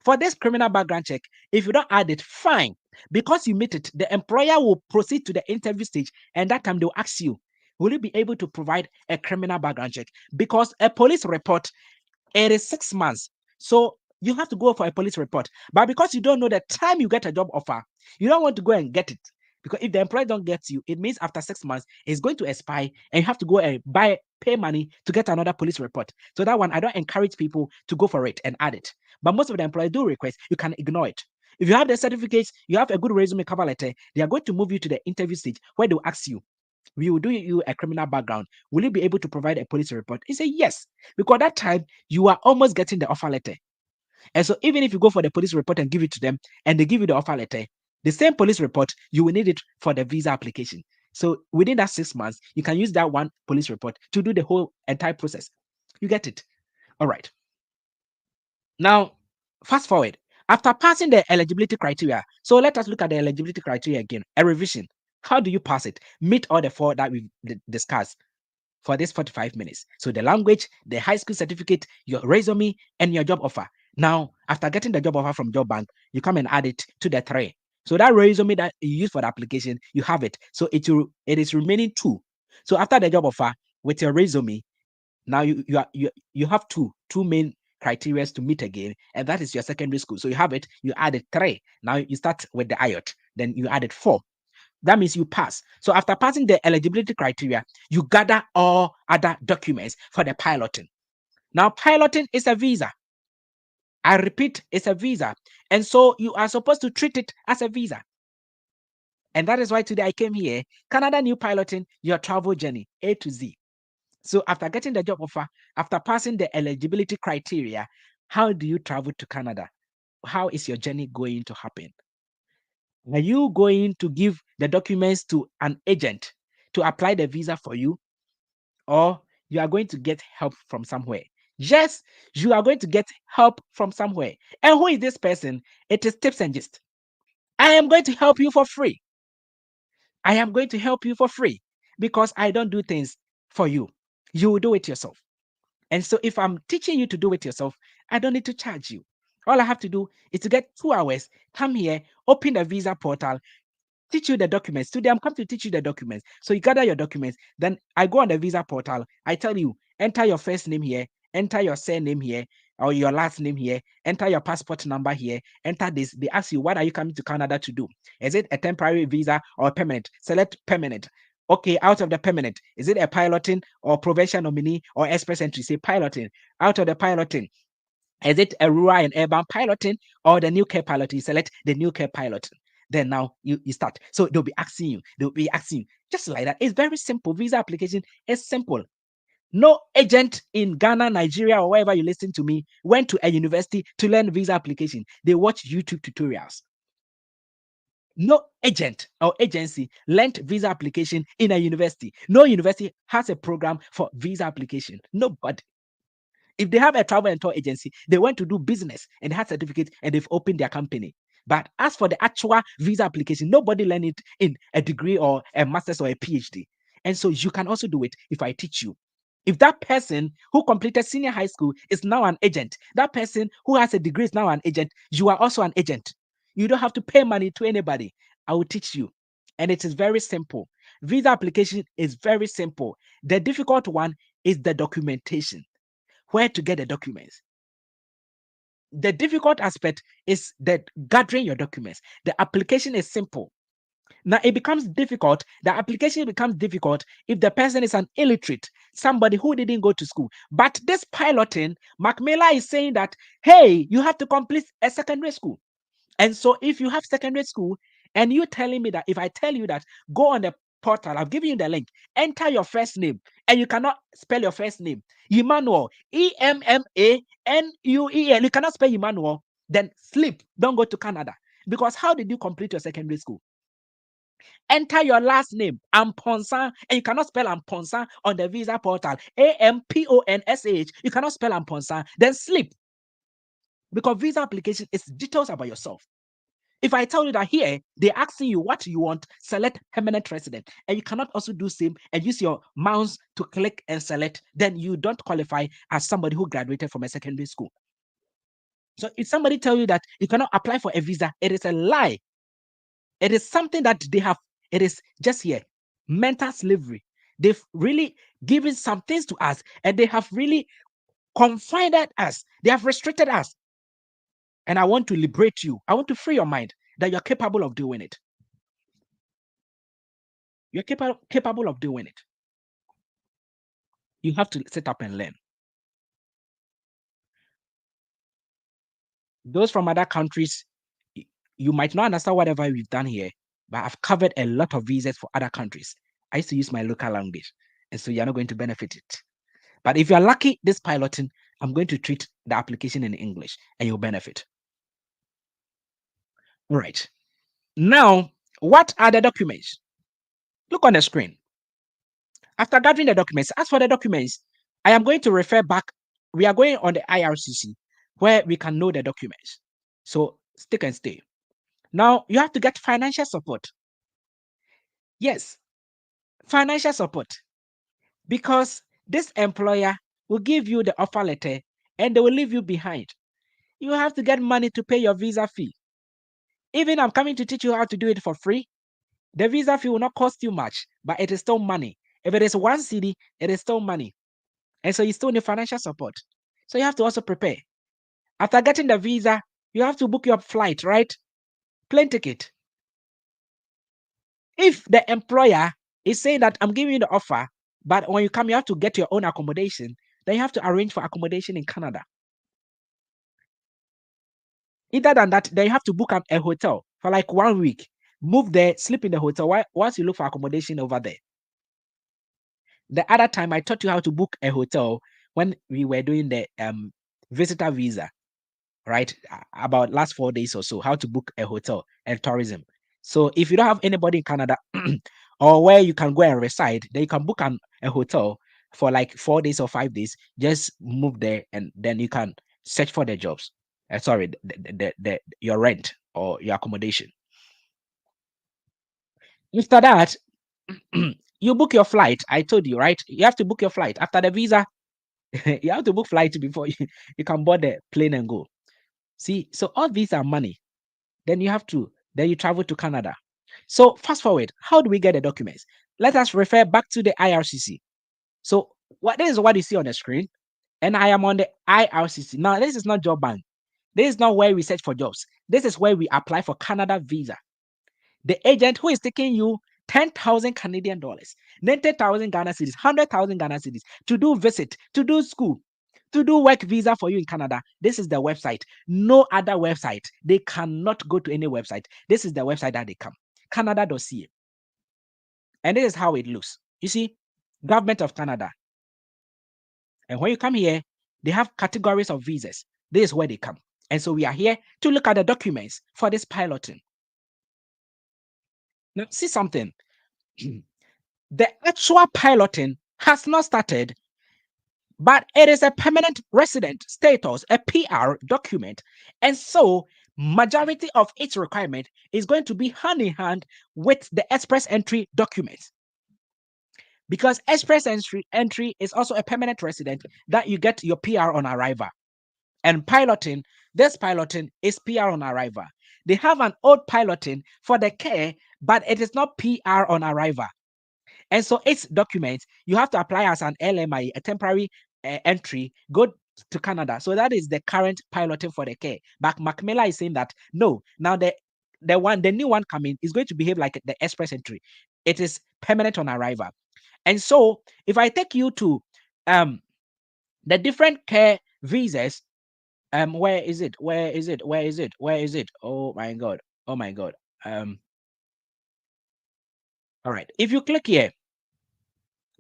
for this criminal background check, if you don't add it, fine. Because you meet it, the employer will proceed to the interview stage, and that time they'll ask you, will you be able to provide a criminal background check? Because a police report, it is 6 months. So you have to go for a police report. But because you don't know the time you get a job offer, you don't want to go and get it. Because if the employer don't get you, it means after 6 months, it's going to expire and you have to go and pay money to get another police report. So that one, I don't encourage people to go for it and add it. But most of the employers do request, you can ignore it. If you have the certificates, you have a good resume cover letter, they are going to move you to the interview stage where they'll ask you, we will do you a criminal background. Will you be able to provide a police report? He said yes, because that time you are almost getting the offer letter. And so even if you go for the police report and give it to them and they give you the offer letter, the same police report, you will need it for the visa application. So within that 6 months, you can use that one police report to do the whole entire process. You get it? All right. Now, fast forward. After passing the eligibility criteria, so let us look at the eligibility criteria again. A revision. How do you pass it? Meet all the four that we've discussed for this 45 minutes. So the language, the high school certificate, your resume, and your job offer. Now, after getting the job offer from Job Bank, you come and add it to the 3. So that resume that you use for the application, you have it. So it is remaining 2. So after the job offer with your resume, now you have two main criteria to meet again, and that is your secondary school. So you have it, you added 3. Now you start with the IOT, then you added 4. That means you pass. So after passing the eligibility criteria, you gather all other documents for the piloting. Now, piloting is a visa. I repeat, it's a visa. And so you are supposed to treat it as a visa. And that is why today I came here. Canada New Piloting, your travel journey, A to Z. So after getting the job offer, after passing the eligibility criteria, how do you travel to Canada? How is your journey going to happen? Are you going to give the documents to an agent to apply the visa for you, or you are going to get help from somewhere? Yes, you are going to get help from somewhere. And who is this person? It is Tips and Gist. I am going to help you for free. I am going to help you for free because I don't do things for you. You will do it yourself. And so if I'm teaching you to do it yourself, I don't need to charge you. All I have to do is to get 2 hours, come here, open the visa portal, teach you the documents. Today, I'm come to teach you the documents. So you gather your documents. Then I go on the visa portal. I tell you, enter your first name here, enter your surname here, or your last name here, enter your passport number here, enter this. They ask you, what are you coming to Canada to do? Is it a temporary visa or permanent? Select permanent. Okay, out of the permanent, is it a piloting or provincial nominee or express entry? Say piloting. Out of the piloting, is it a rural and urban piloting or the new care piloting? You select the new care piloting. Then now you start. So they'll be asking you, just like that. It's very simple. Visa application is simple. No agent in Ghana, Nigeria, or wherever you listen to me went to a university to learn visa application. They watch YouTube tutorials. No agent or agency learned visa application in a university. No university has a program for visa application. Nobody. If they have a travel and tour agency, they want to do business and they have certificate and they've opened their company. But as for the actual visa application, nobody learned it in a degree or a master's or a PhD. And so you can also do it if I teach you. If that person who completed senior high school is now an agent, that person who has a degree is now an agent, you are also an agent. You don't have to pay money to anybody. I will teach you. And it is very simple. Visa application is very simple. The difficult one is the documentation, where to get the documents. The difficult aspect is that gathering your documents. The application is simple. Now it becomes difficult. The application becomes difficult if the person is an illiterate, somebody who didn't go to school. But this piloting, Macmillan is saying that, hey, you have to complete a secondary school. And so if you have secondary school and you telling me that if I tell you that go on the portal, I've given you the link, enter your first name, and you cannot spell your first name, Emmanuel, Emmanuel, you cannot spell Emmanuel, then sleep, don't go to Canada. Because how did you complete your secondary school? Enter your last name, Amponsa, and you cannot spell Amponsa on the visa portal, Amponsh. You cannot spell Amponsa, then sleep. Because visa application is details about yourself. If I tell you that here, they're asking you what you want, select permanent resident, and you cannot also do same and use your mouse to click and select, then you don't qualify as somebody who graduated from a secondary school. So if somebody tell you that you cannot apply for a visa, it is a lie. It is something that they have, it is just here, mental slavery. They've really given some things to us, and they have really confined us. They have restricted us. And I want to liberate you. I want to free your mind that you're capable of doing it. You're capable of doing it. You have to sit up and learn. Those from other countries, you might not understand whatever we've done here, but I've covered a lot of visas for other countries. I used to use my local language, and so you're not going to benefit it. But if you're lucky, this piloting, I'm going to treat the application in English, and you'll benefit. All right. Now, what are the documents? Look on the screen. After gathering the documents, as for the documents, I am going to refer back. We are going on the IRCC where we can know the documents. So stick and stay. Now, you have to get financial support. Yes, financial support. Because this employer will give you the offer letter and they will leave you behind. You have to get money to pay your visa fee. Even I'm coming to teach you how to do it for free. The visa fee will not cost you much, but it is still money. If it is 1 cedi, it is still money. And so you still need financial support. So you have to also prepare. After getting the visa, you have to book your flight, right? Plane ticket. If the employer is saying that I'm giving you the offer, but when you come, you have to get your own accommodation, then you have to arrange for accommodation in Canada. Either than that, then you have to book a hotel for like 1 week. Move there, sleep in the hotel whilst you look for accommodation over there. The other time I taught you how to book a hotel when we were doing the visitor visa, right? About last 4 days or so, how to book a hotel and tourism. So if you don't have anybody in Canada or where you can go and reside, then you can book a hotel for like 4 days or 5 days. Just move there and then you can search for the jobs. Sorry, your rent or your accommodation. After that, you book your flight. I told you, right? You have to book your flight. After the visa, you have to book flight before you can board the plane and go. See, so all these are money. Then you travel to Canada. So fast forward, how do we get the documents? Let us refer back to the IRCC. So this is what you see on the screen. And I am on the IRCC. Now, this is not job bank. This is not where we search for jobs. This is where we apply for Canada visa. The agent who is taking you 10,000 Canadian dollars, 90,000 Ghana cedis, 100,000 Ghana cedis to do visit, to do school, to do work visa for you in Canada. This is the website. No other website. They cannot go to any website. This is the website that they come. Canada.ca. And this is how it looks. You see, Government of Canada. And when you come here, they have categories of visas. This is where they come. And so we are here to look at the documents for this piloting. Now, see something. The actual piloting has not started, but it is a permanent resident status, a PR document. And so majority of its requirement is going to be hand in hand with the express entry document. Because express entry is also a permanent resident that you get your PR on arrival. And piloting, this piloting is PR on arrival. They have an old piloting for the care, but it is not PR on arrival. And so its documents, you have to apply as an LMI, a temporary entry, go to Canada. So that is the current piloting for the care. But Macmillan is saying that no, now the new one coming is going to behave like the express entry. It is permanent on arrival. And so if I take you to the different care visas, where is it? Where is it? Where is it? Where is it? Oh my God. Oh my God. All right. If you click here,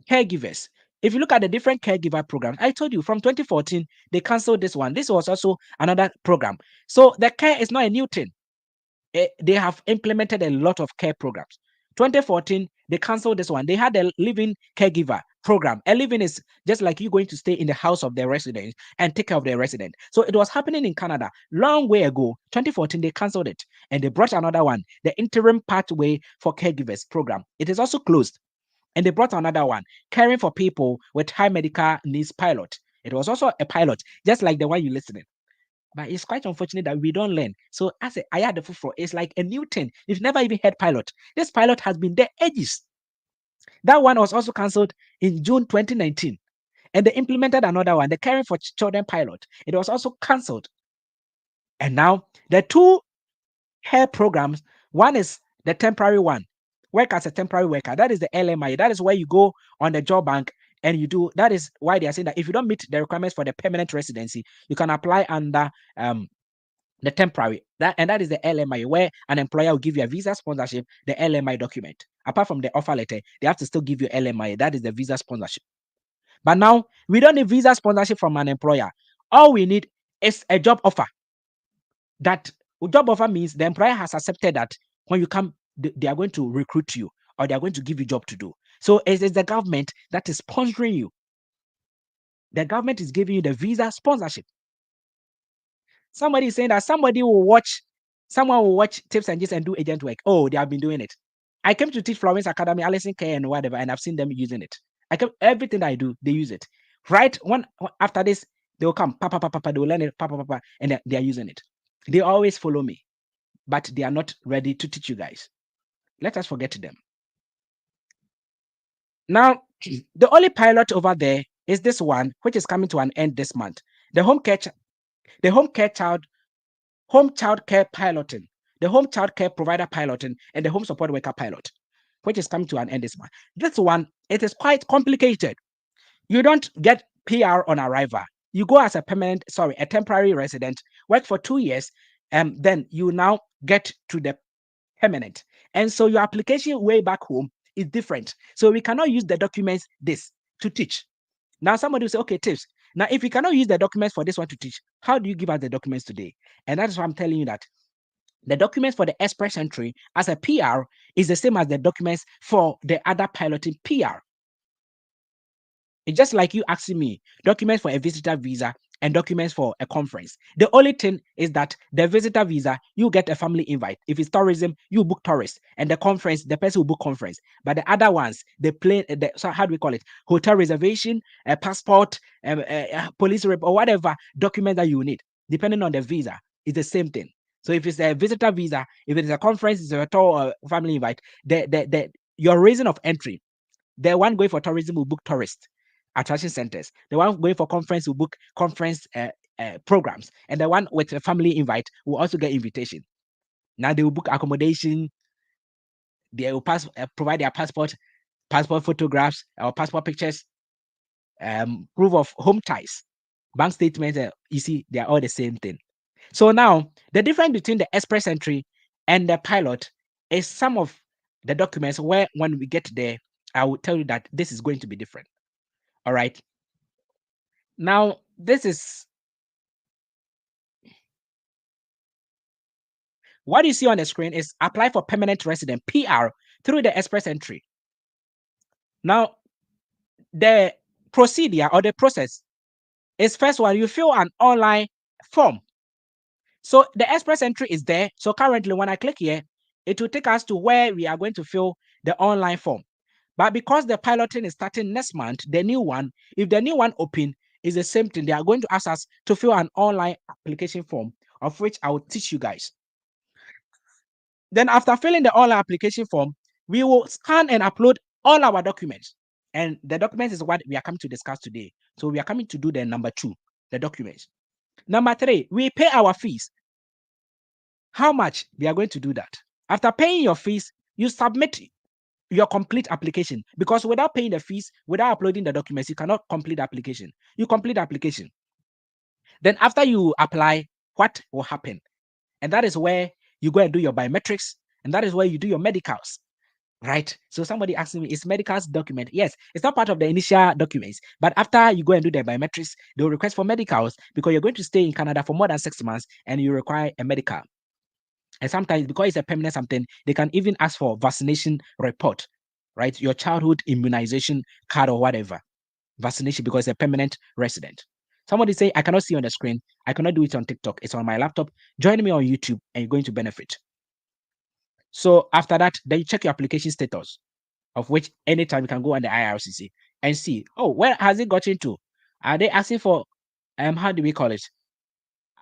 caregivers. If you look at the different caregiver programs, I told you from 2014, they canceled this one. This was also another program. So the care is not a new thing. They have implemented a lot of care programs. 2014, they canceled this one. They had a living caregiver program. A living is just like you going to stay in the house of their residents and take care of their resident. So it was happening in Canada long way ago. 2014, they canceled it and they brought another one, the interim pathway for caregivers program. It is also closed. And they brought another one, caring for people with high medical needs pilot. It was also a pilot, just like the one you're listening. But it's quite unfortunate that we don't learn. So as I had the full, it's like a new thing. You've never even heard pilot. This pilot has been there ages. That one was also cancelled in June 2019. And they implemented another one, the Caring for Children pilot. It was also cancelled. And now the two hair programs, one is the temporary one, work as a temporary worker. That is the LMI. That is where you go on the job bank and you do. That is why they are saying that if you don't meet the requirements for the permanent residency, you can apply under the temporary. That is the LMI, where an employer will give you a visa sponsorship, the LMI document. Apart from the offer letter, they have to still give you LMI. That is the visa sponsorship. But now we don't need visa sponsorship from an employer. All we need is a job offer. That job offer means the employer has accepted that when you come, they are going to recruit you or they are going to give you job to do. So it is the government that is sponsoring you. The government is giving you the visa sponsorship. Somebody is saying that someone will watch tips and gist and do agent work. Oh, they have been doing it. I came to teach Florence Academy, Allison Care, and whatever, and I've seen them using it. Everything that I do, they use it. Right? After this, they will come, papa, they will learn it, papa, and they are using it. They always follow me, but they are not ready to teach you guys. Let us forget them. Now, the only pilot over there is this one, which is coming to an end this month. The home child care piloting, the home child care provider piloting, and the home support worker pilot, which is coming to an end this month. This one, it is quite complicated. You don't get PR on arrival. You go as a temporary resident, work for 2 years, and then you now get to the permanent. And so your application way back home is different. So we cannot use the documents to teach. Now somebody will say, okay, tips. Now, if you cannot use the documents for this one to teach, how do you give us the documents today? And that's why I'm telling you that the documents for the express entry as a PR is the same as the documents for the other piloting PR. It's just like you asking me documents for a visitor visa and documents for a conference. The only thing is that the visitor visa, you get a family invite. If it's tourism, you book tourist, and the conference, the person will book conference. But the other ones, so how do we call it? Hotel reservation, a passport, police rep, or whatever document that you need, depending on the visa, it's the same thing. So if it's a visitor visa, if it is a conference, it's a tour or family invite, your reason of entry, the one going for tourism will book tourist attraction centers. The one going for conference will book conference programs, and the one with a family invite will also get invitation. Now they will book accommodation. They will provide their passport photographs or passport pictures, proof of home ties, bank statements. You see, they are all the same thing. So now the difference between the express entry and the pilot is some of the documents where when we get there, I will tell you that this is going to be different. All right. Now, this is what you see on the screen is apply for permanent resident PR through the express entry. Now, the procedure or the process is first one, you fill an online form. So the express entry is there. So currently, when I click here, it will take us to where we are going to fill the online form. But because the piloting is starting next month, the new one, if the new one open, is the same thing. They are going to ask us to fill an online application form, of which I will teach you guys. Then after filling the online application form, we will scan and upload all our documents. And the documents is what we are coming to discuss today. So we are coming to do the number 2, the documents. Number 3, we pay our fees. How much? We are going to do that. After paying your fees, you submit your complete application, because without paying the fees, without uploading the documents, you cannot complete the application. You complete the application. Then after you apply, what will happen? And that is where you go and do your biometrics, and that is where you do your medicals, right? So somebody asking me, is medicals document? Yes, it's not part of the initial documents, but after you go and do the biometrics, they'll request for medicals because you're going to stay in Canada for more than 6 months and you require a medical. And sometimes, because it's a permanent something, they can even ask for vaccination report, right? Your childhood immunization card or whatever, vaccination, because it's a permanent resident. Somebody say, I cannot see on the screen. I cannot do it on TikTok. It's on my laptop. Join me on YouTube and you're going to benefit. So after that, then you check your application status, of which anytime you can go on the IRCC and see, oh, where has it gotten to? Are they asking for, how do we call it?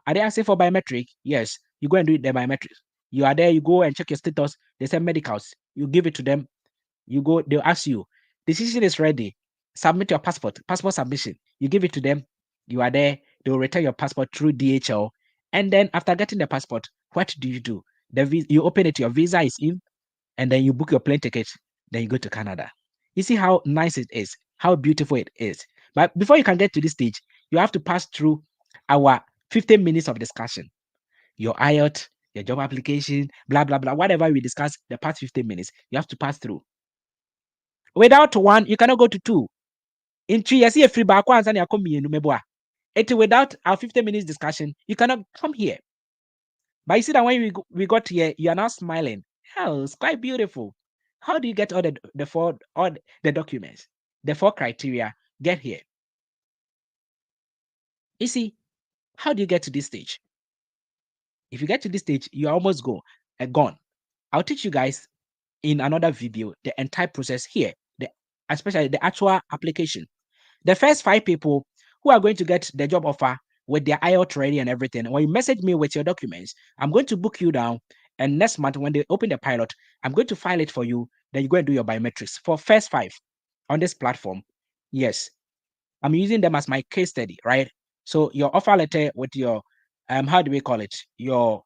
Are they asking for biometric? Yes, you go and do the biometrics. You are there, you go and check your status. They say medicals. You give it to them. You go, they'll ask you, Decision is ready. Submit your passport submission. You give it to them. You are there. They will return your passport through DHL. And then after getting the passport, what do? You open it, your visa is in, and then you book your plane ticket. Then you go to Canada. You see how nice it is, how beautiful it is. But before you can get to this stage, you have to pass through our 15 minutes of discussion. Your IELTS, your job application, blah, blah, blah, whatever we discuss the past 15 minutes, you have to pass through. Without one, you cannot go to two. In 3 years, free back once and you come here. Without our 15 minutes discussion, you cannot come here. But you see that when we got here, you are now smiling. Hell, it's quite beautiful. How do you get all the documents, the 4 criteria? Get here. You see, how do you get to this stage? If you get to this stage, you almost gone. I'll teach you guys in another video the entire process here, especially the actual application. The first 5 people who are going to get the job offer with their IELTS ready and everything, when you message me with your documents, I'm going to book you down. And next month, when they open the pilot, I'm going to file it for you. Then you go and do your biometrics for first 5 on this platform. Yes, I'm using them as my case study, right? So your offer letter with your, how do we call it? Your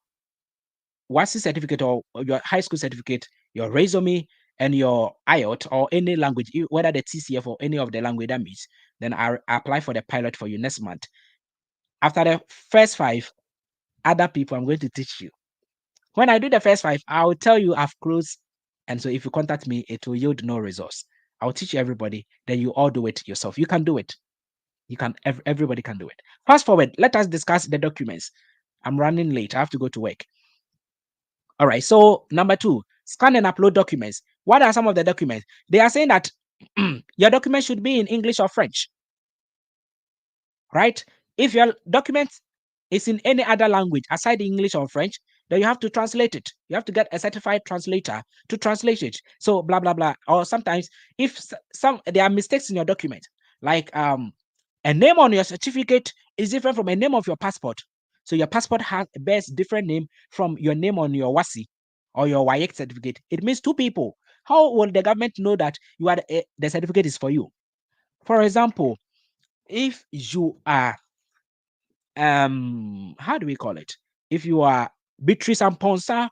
WASI certificate or your high school certificate, your resume, and your IELTS or any language, whether the TCF or any of the language that means, then I apply for the pilot for you next month. After the first 5, other people I'm going to teach you. When I do the first 5, I'll tell you I've closed. And so if you contact me, it will yield no results. I'll teach you everybody, then you all do it yourself. You can do it. You can, everybody can do it. Fast forward, let us discuss the documents. I'm running late. I have to go to work. All right. So number 2, scan and upload documents. What are some of the documents? They are saying that your document should be in English or French, right? If your document is in any other language aside English or French, then you have to translate it. You have to get a certified translator to translate it. So blah blah blah. Or sometimes if there are mistakes in your document, like a name on your certificate is different from a name of your passport. So your passport bears different name from your name on your WASI or your WAEC certificate. It means 2 people. How will the government know that you are the certificate is for you? For example, if you are how do we call it? If you are Beatrice Amponsa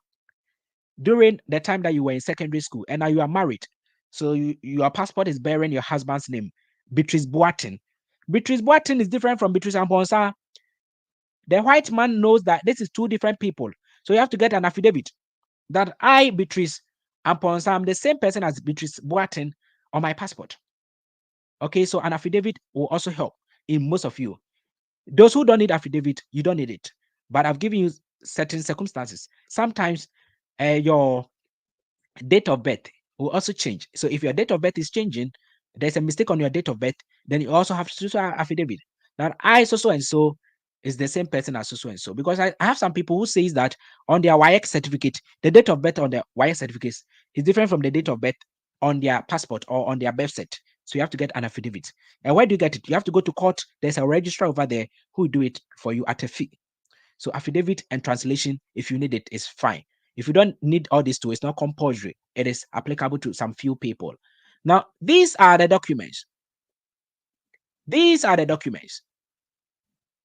during the time that you were in secondary school and now you are married, so your passport is bearing your husband's name, Beatrice Boatin. Beatrice Boatin is different from Beatrice Amponsa. The white man knows that this is 2 different people. So you have to get an affidavit that I, Beatrice Amponsa, I'm the same person as Beatrice Boatin on my passport. Okay, so an affidavit will also help in most of you. Those who don't need affidavit, you don't need it. But I've given you certain circumstances. Sometimes your date of birth will also change. So if your date of birth is changing, there's a mistake on your date of birth, then you also have to do an affidavit that I so and so is the same person as so and so. Because I have some people who says that on their YX certificate, the date of birth on their YX certificates is different from the date of birth on their passport or on their birth cert. So you have to get an affidavit. And where do you get it? You have to go to court. There's a registrar over there who will do it for you at a fee. So affidavit and translation, if you need it, is fine. If you don't need all these two, it's not compulsory. It is applicable to some few people. Now, these are the documents. These are the documents.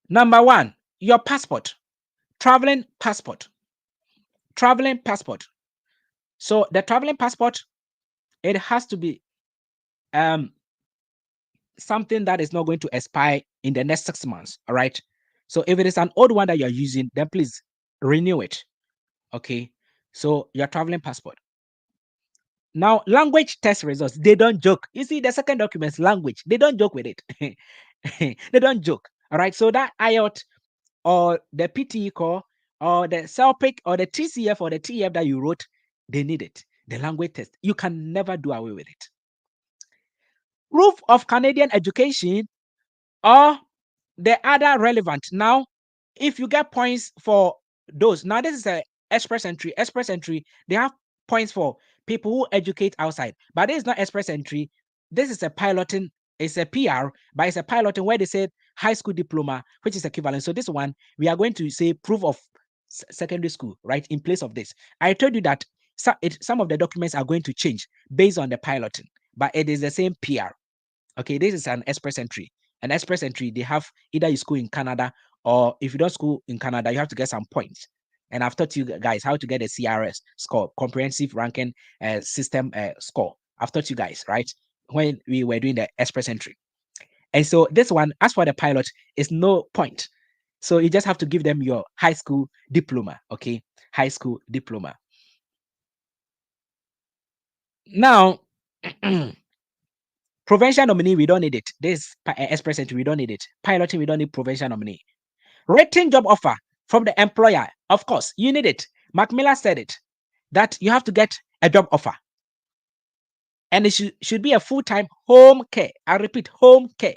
Number 1, your passport, traveling passport. Traveling passport. So the traveling passport, it has to be something that is not going to expire in the next 6 months. All right. So if it is an old one that you're using, then please renew it. Okay. So your traveling passport. Now, language test results, they don't joke. You see, the second document is language. They don't joke with it. They don't joke. All right. So that IELTS or the PTE core or the CELPIC or the TCF or the TEF that you wrote, they need it. The language test. You can never do away with it. Proof of Canadian education or the other relevant. Now, if you get points for those, now this is a express entry. Express entry, they have points for people who educate outside, but this is not express entry. This is a piloting, it's a PR, but it's a piloting where they said high school diploma, which is equivalent. So this one, we are going to say proof of secondary school, right? In place of this. I told you that some of the documents are going to change based on the piloting. but it is the same PR. Okay, this is an express entry. An express entry, they have either you school in Canada, or if you don't school in Canada, you have to get some points. And I've taught you guys how to get a CRS score, comprehensive ranking system score. I've taught you guys, right? When we were doing the express entry. And so this one, as for the pilot, is no point. So you just have to give them your high school diploma, okay? High school diploma. Now, provincial nominee, we don't need it. This express entry, we don't need it. Piloting, we don't need provincial nominee. Written job offer from the employer, of course, you need it. Mark Miller said it, that you have to get a job offer. And it should be a full-time home care. I repeat, home care.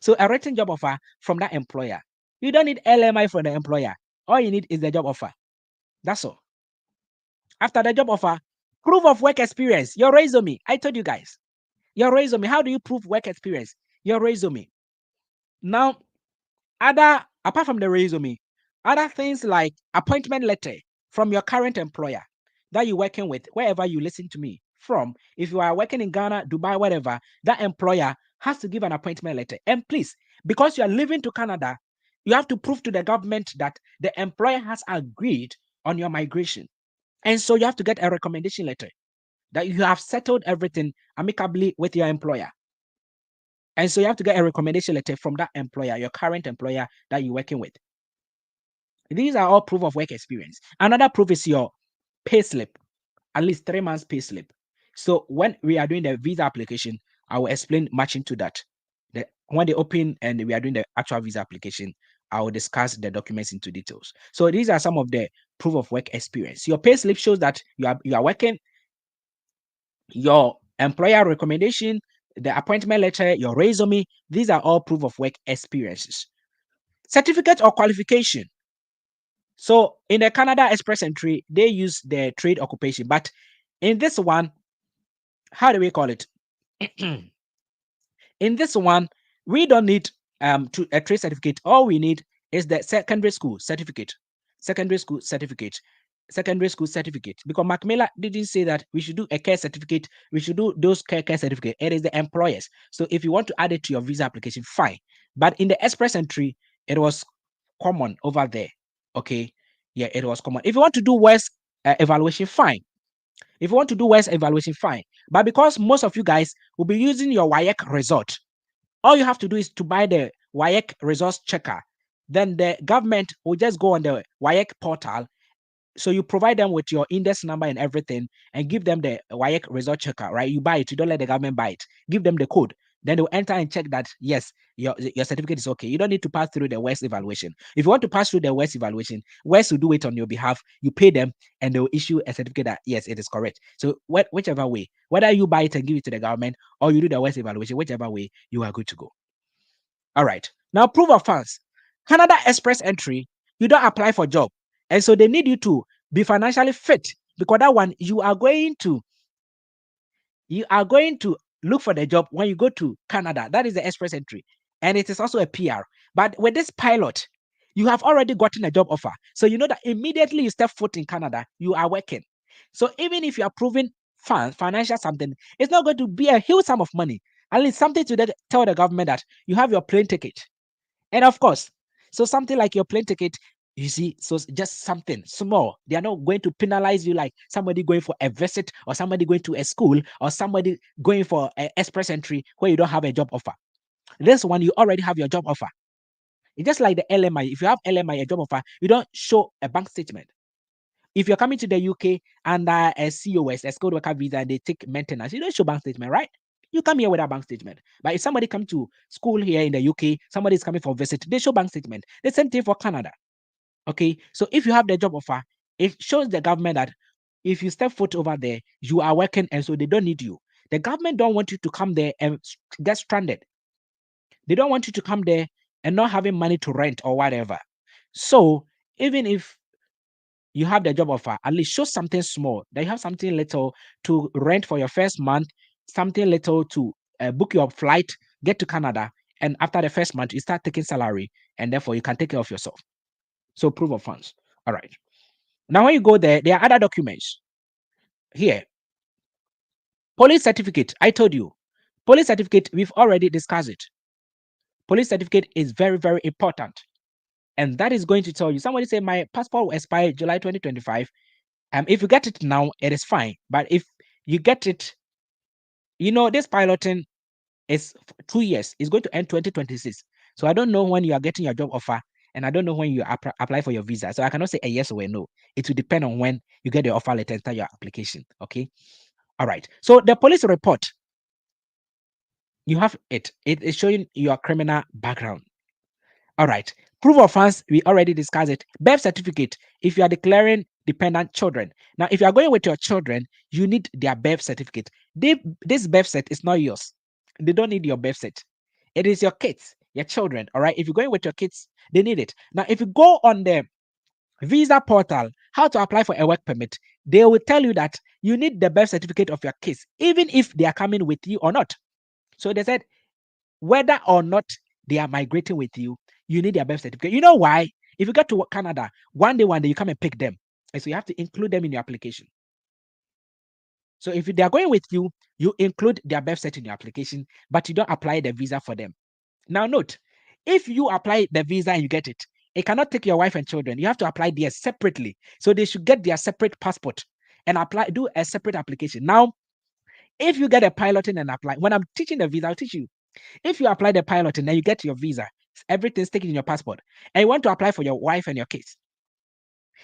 So a written job offer from that employer. You don't need LMI from the employer. All you need is the job offer. That's all. After the job offer, proof of work experience, your resume. I told you guys, your resume. How do you prove work experience? Your resume. Now, apart from the resume, other things like appointment letter from your current employer that you're working with, wherever you listen to me from. If you are working in Ghana, Dubai, whatever, that employer has to give an appointment letter. And please, because you are living to Canada, you have to prove to the government that the employer has agreed on your migration. And so you have to get a recommendation letter that you have settled everything amicably with your employer. And so you have to get a recommendation letter from that employer, your current employer that you're working with. These are all proof of work experience. Another proof is your pay slip, at least 3 months pay slip. So when we are doing the visa application, I will explain much into that. When they open and we are doing the actual visa application, I will discuss the documents into details. So these are some of the proof of work experience. Your pay slip shows that you are working, your employer recommendation, the appointment letter, your resume. These are all proof of work experiences. Certificate or qualification. So in the Canada Express entry, they use the trade occupation, but in this one, how do we call it? In this one, we don't need to a trade certificate. All we need is the secondary school certificate. Secondary school certificate. Secondary school certificate. Because Mark Miller didn't say that we should do a care certificate. We should do those care certificate. It is the employers. So if you want to add it to your visa application, fine. But in the express entry, it was common over there. Okay. Yeah, it was common. If you want to do worse evaluation, fine. If you want to do worse evaluation, fine. But because most of you guys will be using your WIEC result, all you have to do is to buy the WIEC results checker. Then the government will just go on the WIEC portal. So you provide them with your index number and everything and give them the WIEC result checker, right? You buy it. You don't let the government buy it. Give them the code. Then they'll enter and check that, yes, your certificate is okay. You don't need to pass through the WES evaluation. If you want to pass through the WES evaluation, WES will do it on your behalf. You pay them and they'll issue a certificate that, yes, it is correct. So whichever way, whether you buy it and give it to the government or you do the WES evaluation, whichever way, you are good to go. All right. Now, proof of funds. Canada Express entry, you don't apply for job. And so they need you to be financially fit, because that one you are going to look for the job when you go to Canada. That is the express entry. And it is also a PR. But with this pilot, you have already gotten a job offer. So you know that immediately you step foot in Canada, you are working. So even if you are proving financial something, it's not going to be a huge sum of money. At least something to tell the government that you have your plane ticket. And of course, so something like your plane ticket, you see, so just something small. They are not going to penalize you like somebody going for a visit or somebody going to a school or somebody going for an express entry where you don't have a job offer. This one, you already have your job offer. It's just like the LMI. If you have LMI, a job offer, you don't show a bank statement. If you're coming to the UK under a COS, a skilled worker visa, and they take maintenance, you don't show bank statement, right? You come here with a bank statement. But if somebody come to school here in the UK, somebody is coming for a visit, they show bank statement. The same thing for Canada. Okay. So if you have the job offer, it shows the government that if you step foot over there, you are working, and so they don't need you. The government don't want you to come there and get stranded. They don't want you to come there and not having money to rent or whatever. So even if you have the job offer, at least show something small, that you have something little to rent for your first month, something little to book your flight, get to Canada, and after the first month, you start taking salary, and therefore you can take care of yourself. So proof of funds. All right. Now when you go there are other documents. Here, police certificate. I told you, Police certificate, we've already discussed it. Police certificate is very, very important. And that is going to tell you, somebody say, my passport will expire July 2025. If you get it now, it is fine. But if you get it, this piloting is 2 years. It's going to end 2026. So I don't know when you are getting your job offer, and I don't know when you apply for your visa. So I cannot say a yes or a no. It will depend on when you get the offer letter and start your application. Okay. All right. So the police report, you have it. It is showing your criminal background. All right. Proof of funds, we already discussed it. Birth certificate, if you are declaring dependent children. Now, if you are going with your children, you need their birth certificate. This birth set is not yours. They don't need your birth set. It is your kids, your children. All right. If you're going with your kids, they need it. Now, if you go on the visa portal, how to apply for a work permit, they will tell you that you need the birth certificate of your kids, even if they are coming with you or not. So they said, whether or not they are migrating with you, you need their birth certificate. You know why? If you get to Canada, one day you come and pick them. And so you have to include them in your application. So if they are going with you, you include their birth cert in your application, but you don't apply the visa for them. Now note, if you apply the visa and you get it, it cannot take your wife and children. You have to apply theirs separately. So they should get their separate passport and do a separate application. Now, if you get a piloting and apply, when I'm teaching the visa, I'll teach you. If you apply the pilot and then you get your visa, everything's taken in your passport, and you want to apply for your wife and your kids,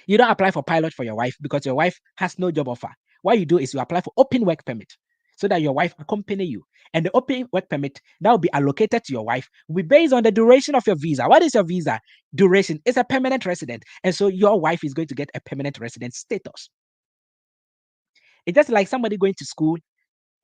you don't apply for pilot for your wife because your wife has no job offer. What you do is you apply for open work permit so that your wife accompany you. And the open work permit that will be allocated to your wife will be based on the duration of your visa. What is your visa duration? It's a permanent resident. And so your wife is going to get a permanent resident status. It's just like somebody going to school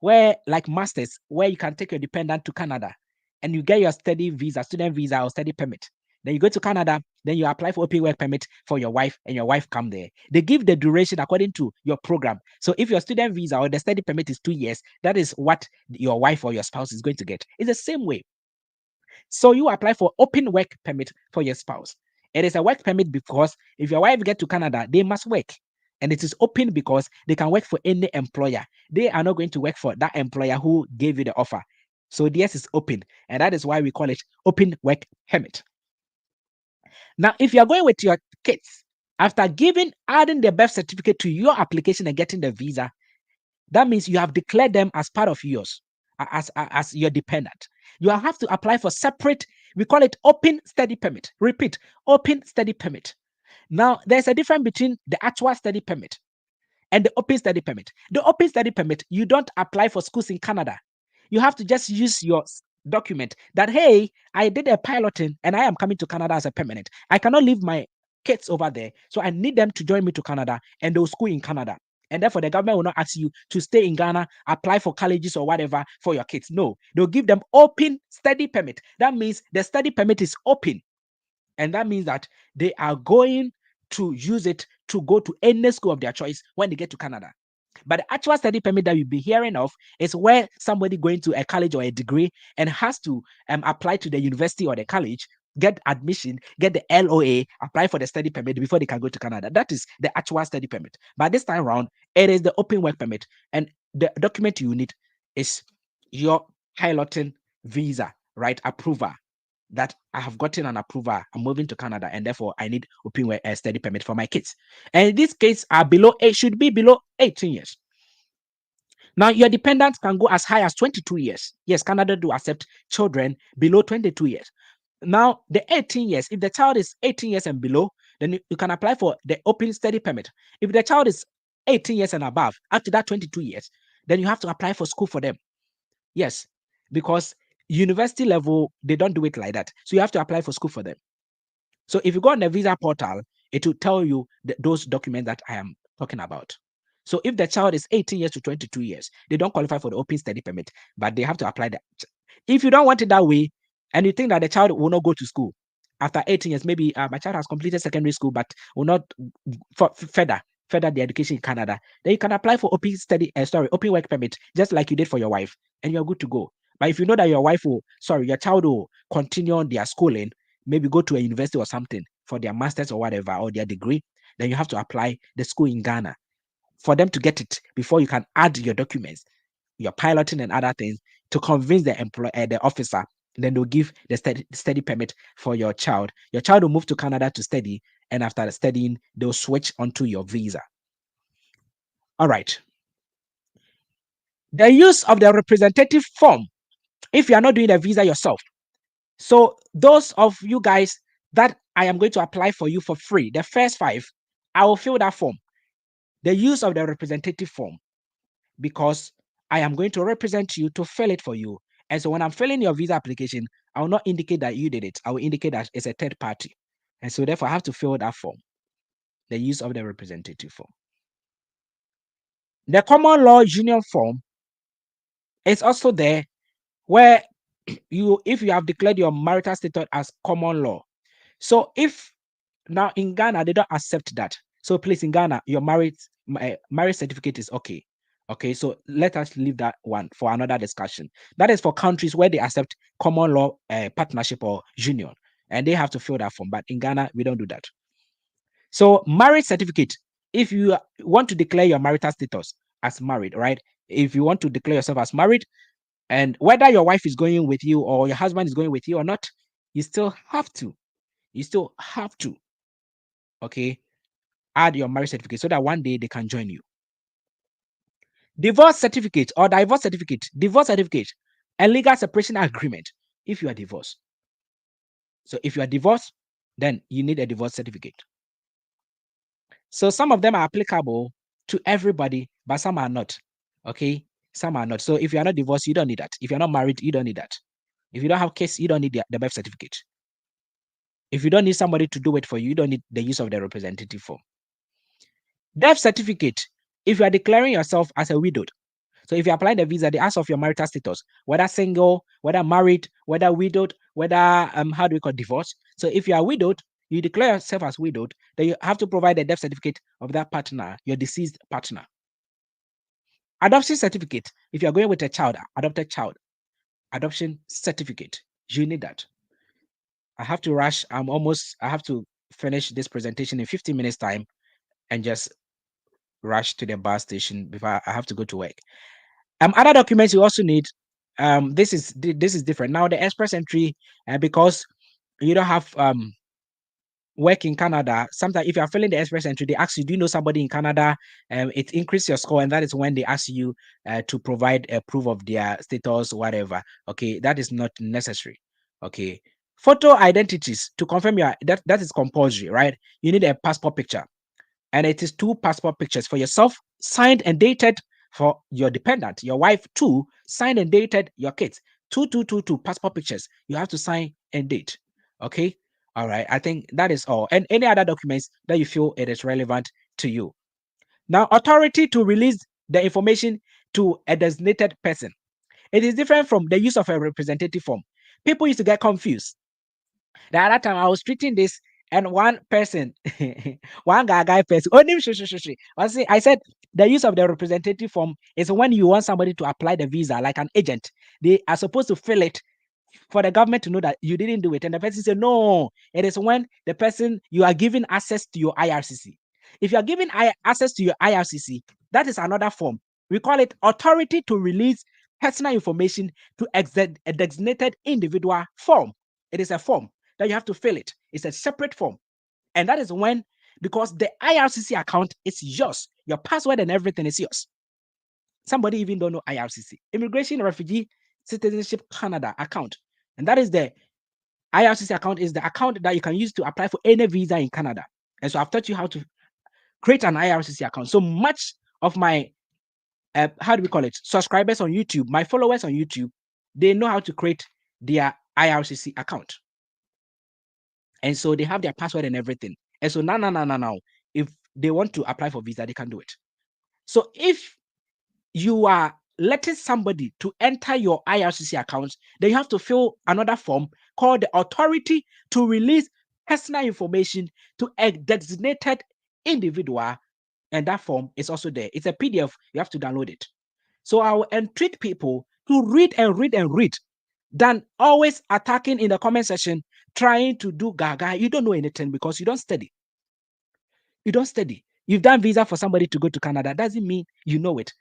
where, like masters, where you can take your dependent to Canada and you get your study visa, student visa or study permit. Then you go to Canada, then you apply for open work permit for your wife and your wife come there. They give the duration according to your program. So if your student visa or the study permit is 2 years, that is what your wife or your spouse is going to get. It's the same way. So you apply for open work permit for your spouse. It is a work permit because if your wife get to Canada, they must work. And it is open because they can work for any employer. They are not going to work for that employer who gave you the offer. So theirs is open. And that is why we call it open work permit. Now, if you are going with your kids, after adding the birth certificate to your application and getting the visa, that means you have declared them as part of yours, as your dependent. You have to apply for separate, we call it open study permit. Repeat, open study permit. Now, there's a difference between the actual study permit and the open study permit. The open study permit, you don't apply for schools in Canada. You have to just use your document that, hey, I did a piloting and I am coming to Canada as a permanent. I cannot leave my kids over there. So I need them to join me to Canada and they'll school in Canada. And therefore, the government will not ask you to stay in Ghana, apply for colleges or whatever for your kids. No, they'll give them open study permit. That means the study permit is open. And that means that they are going to use it to go to any school of their choice when they get to Canada. But the actual study permit that you'll be hearing of is where somebody going to a college or a degree and has to apply to the university or the college, get admission, get the LOA, apply for the study permit before they can go to Canada. That is the actual study permit. But this time around, it is the open work permit. And the document you need is your piloting visa, right? Approval. That I have gotten an approval. I'm moving to Canada, and therefore I need open work study permit for my kids. And in this case, should be below 18 years. Now, your dependents can go as high as 22 years. Yes, Canada do accept children below 22 years. Now, the 18 years, if the child is 18 years and below, then you can apply for the open study permit. If the child is 18 years and above, after that 22 years, then you have to apply for school for them. Yes, because university level, they don't do it like that. So you have to apply for school for them. So if you go on the visa portal, it will tell you those documents that I am talking about. So if the child is 18 years to 22 years, they don't qualify for the open study permit, but they have to apply that. If you don't want it that way, and you think that the child will not go to school after 18 years, maybe my child has completed secondary school, but will not further the education in Canada, then you can apply for open work permit, just like you did for your wife, and you're good to go. But if you know that your child will continue on their schooling, maybe go to a university or something for their master's or whatever, or their degree, then you have to apply the school in Ghana for them to get it before you can add your documents, your piloting and other things. to convince the officer. Then they'll give the study permit for your child. Your child will move to Canada to study, and after studying, they'll switch onto your visa. All right. The use of the representative form, if you are not doing the visa yourself. So those of you guys that I am going to apply for you for free, the first 5, I will fill that form. The use of the representative form, because I am going to represent you to fill it for you. And so when I'm filling your visa application, I will not indicate that you did it. I will indicate that it's a third party. And so therefore I have to fill that form, the use of the representative form. The common law union form is also there, where if you have declared your marital status as common law. So if now in Ghana, they don't accept that. So please, in Ghana, your marriage certificate is okay. Okay, so let us leave that one for another discussion. That is for countries where they accept common law partnership or union, and they have to fill that form. But in Ghana, we don't do that. So marriage certificate, if you want to declare your marital status as married, right? If you want to declare yourself as married, and whether your wife is going with you or your husband is going with you or not, you still have to. You still have to, okay, add your marriage certificate so that one day they can join you. Divorce certificate or divorce certificate, and legal separation agreement if you are divorced. So if you are divorced, then you need a divorce certificate. So some of them are applicable to everybody, but some are not. Okay, some are not. So if you are not divorced, you don't need that. If you're not married, you don't need that. If you don't have kids, you don't need the birth certificate. If you don't need somebody to do it for you, you don't need the use of the representative form. Death certificate, if you are declaring yourself as a widowed. So if you apply the visa, they ask of your marital status, whether single, whether married, whether widowed, whether how do we call divorce. So if you are widowed, you declare yourself as widowed, then you have to provide the death certificate of that partner, your deceased partner. Adoption certificate, if you are going with a child, adopted child, adoption certificate, you need that. I have to rush. I have to finish this presentation in 15 minutes time and just rush to the bus station before I have to go to work. Other documents you also need. This is different now. The express entry, because you don't have work in Canada. Sometimes if you are filling the express entry, they ask you, do you know somebody in Canada? It increases your score, and that is when they ask you to provide a proof of their status, whatever. Okay, that is not necessary. Okay, photo identities to confirm that is compulsory, right? You need a passport picture, and it is 2 passport pictures for yourself, signed and dated, for your dependent, your wife, 2 signed and dated, your kids, 2 passport pictures. You have to sign and date. Okay. All right. I think that is all. And any other documents that you feel it is relevant to you. Now, authority to release the information to a designated person. It is different from the use of a representative form. People used to get confused. The other time I was treating this, and one person, one guy person, I said the use of the representative form is when you want somebody to apply the visa, like an agent. They are supposed to fill it for the government to know that you didn't do it. And the person said, no, it is when the person you are giving access to your IRCC. If you are giving access to your IRCC, that is another form. We call it authority to release personal information to a designated individual form. It is a form that you have to fill it. It's a separate form. And that is when, because the IRCC account is yours, your password and everything is yours. Somebody even don't know IRCC, Immigration Refugee Citizenship Canada account. And that is the IRCC account, is the account that you can use to apply for any visa in Canada. And so I've taught you how to create an IRCC account. So much of my, how do we call it, subscribers on YouTube, my followers on YouTube, they know how to create their IRCC account. And so they have their password and everything. And so now, if they want to apply for visa, they can do it. So if you are letting somebody to enter your IRCC account, then you have to fill another form called the authority to release personal information to a designated individual. And that form is also there. It's a PDF. You have to download it. So I will entreat people to read and read and read than always attacking in the comment section, trying to do gaga. You don't know anything because you don't study. You don't study. You've done visa for somebody to go to Canada. Doesn't mean you know it,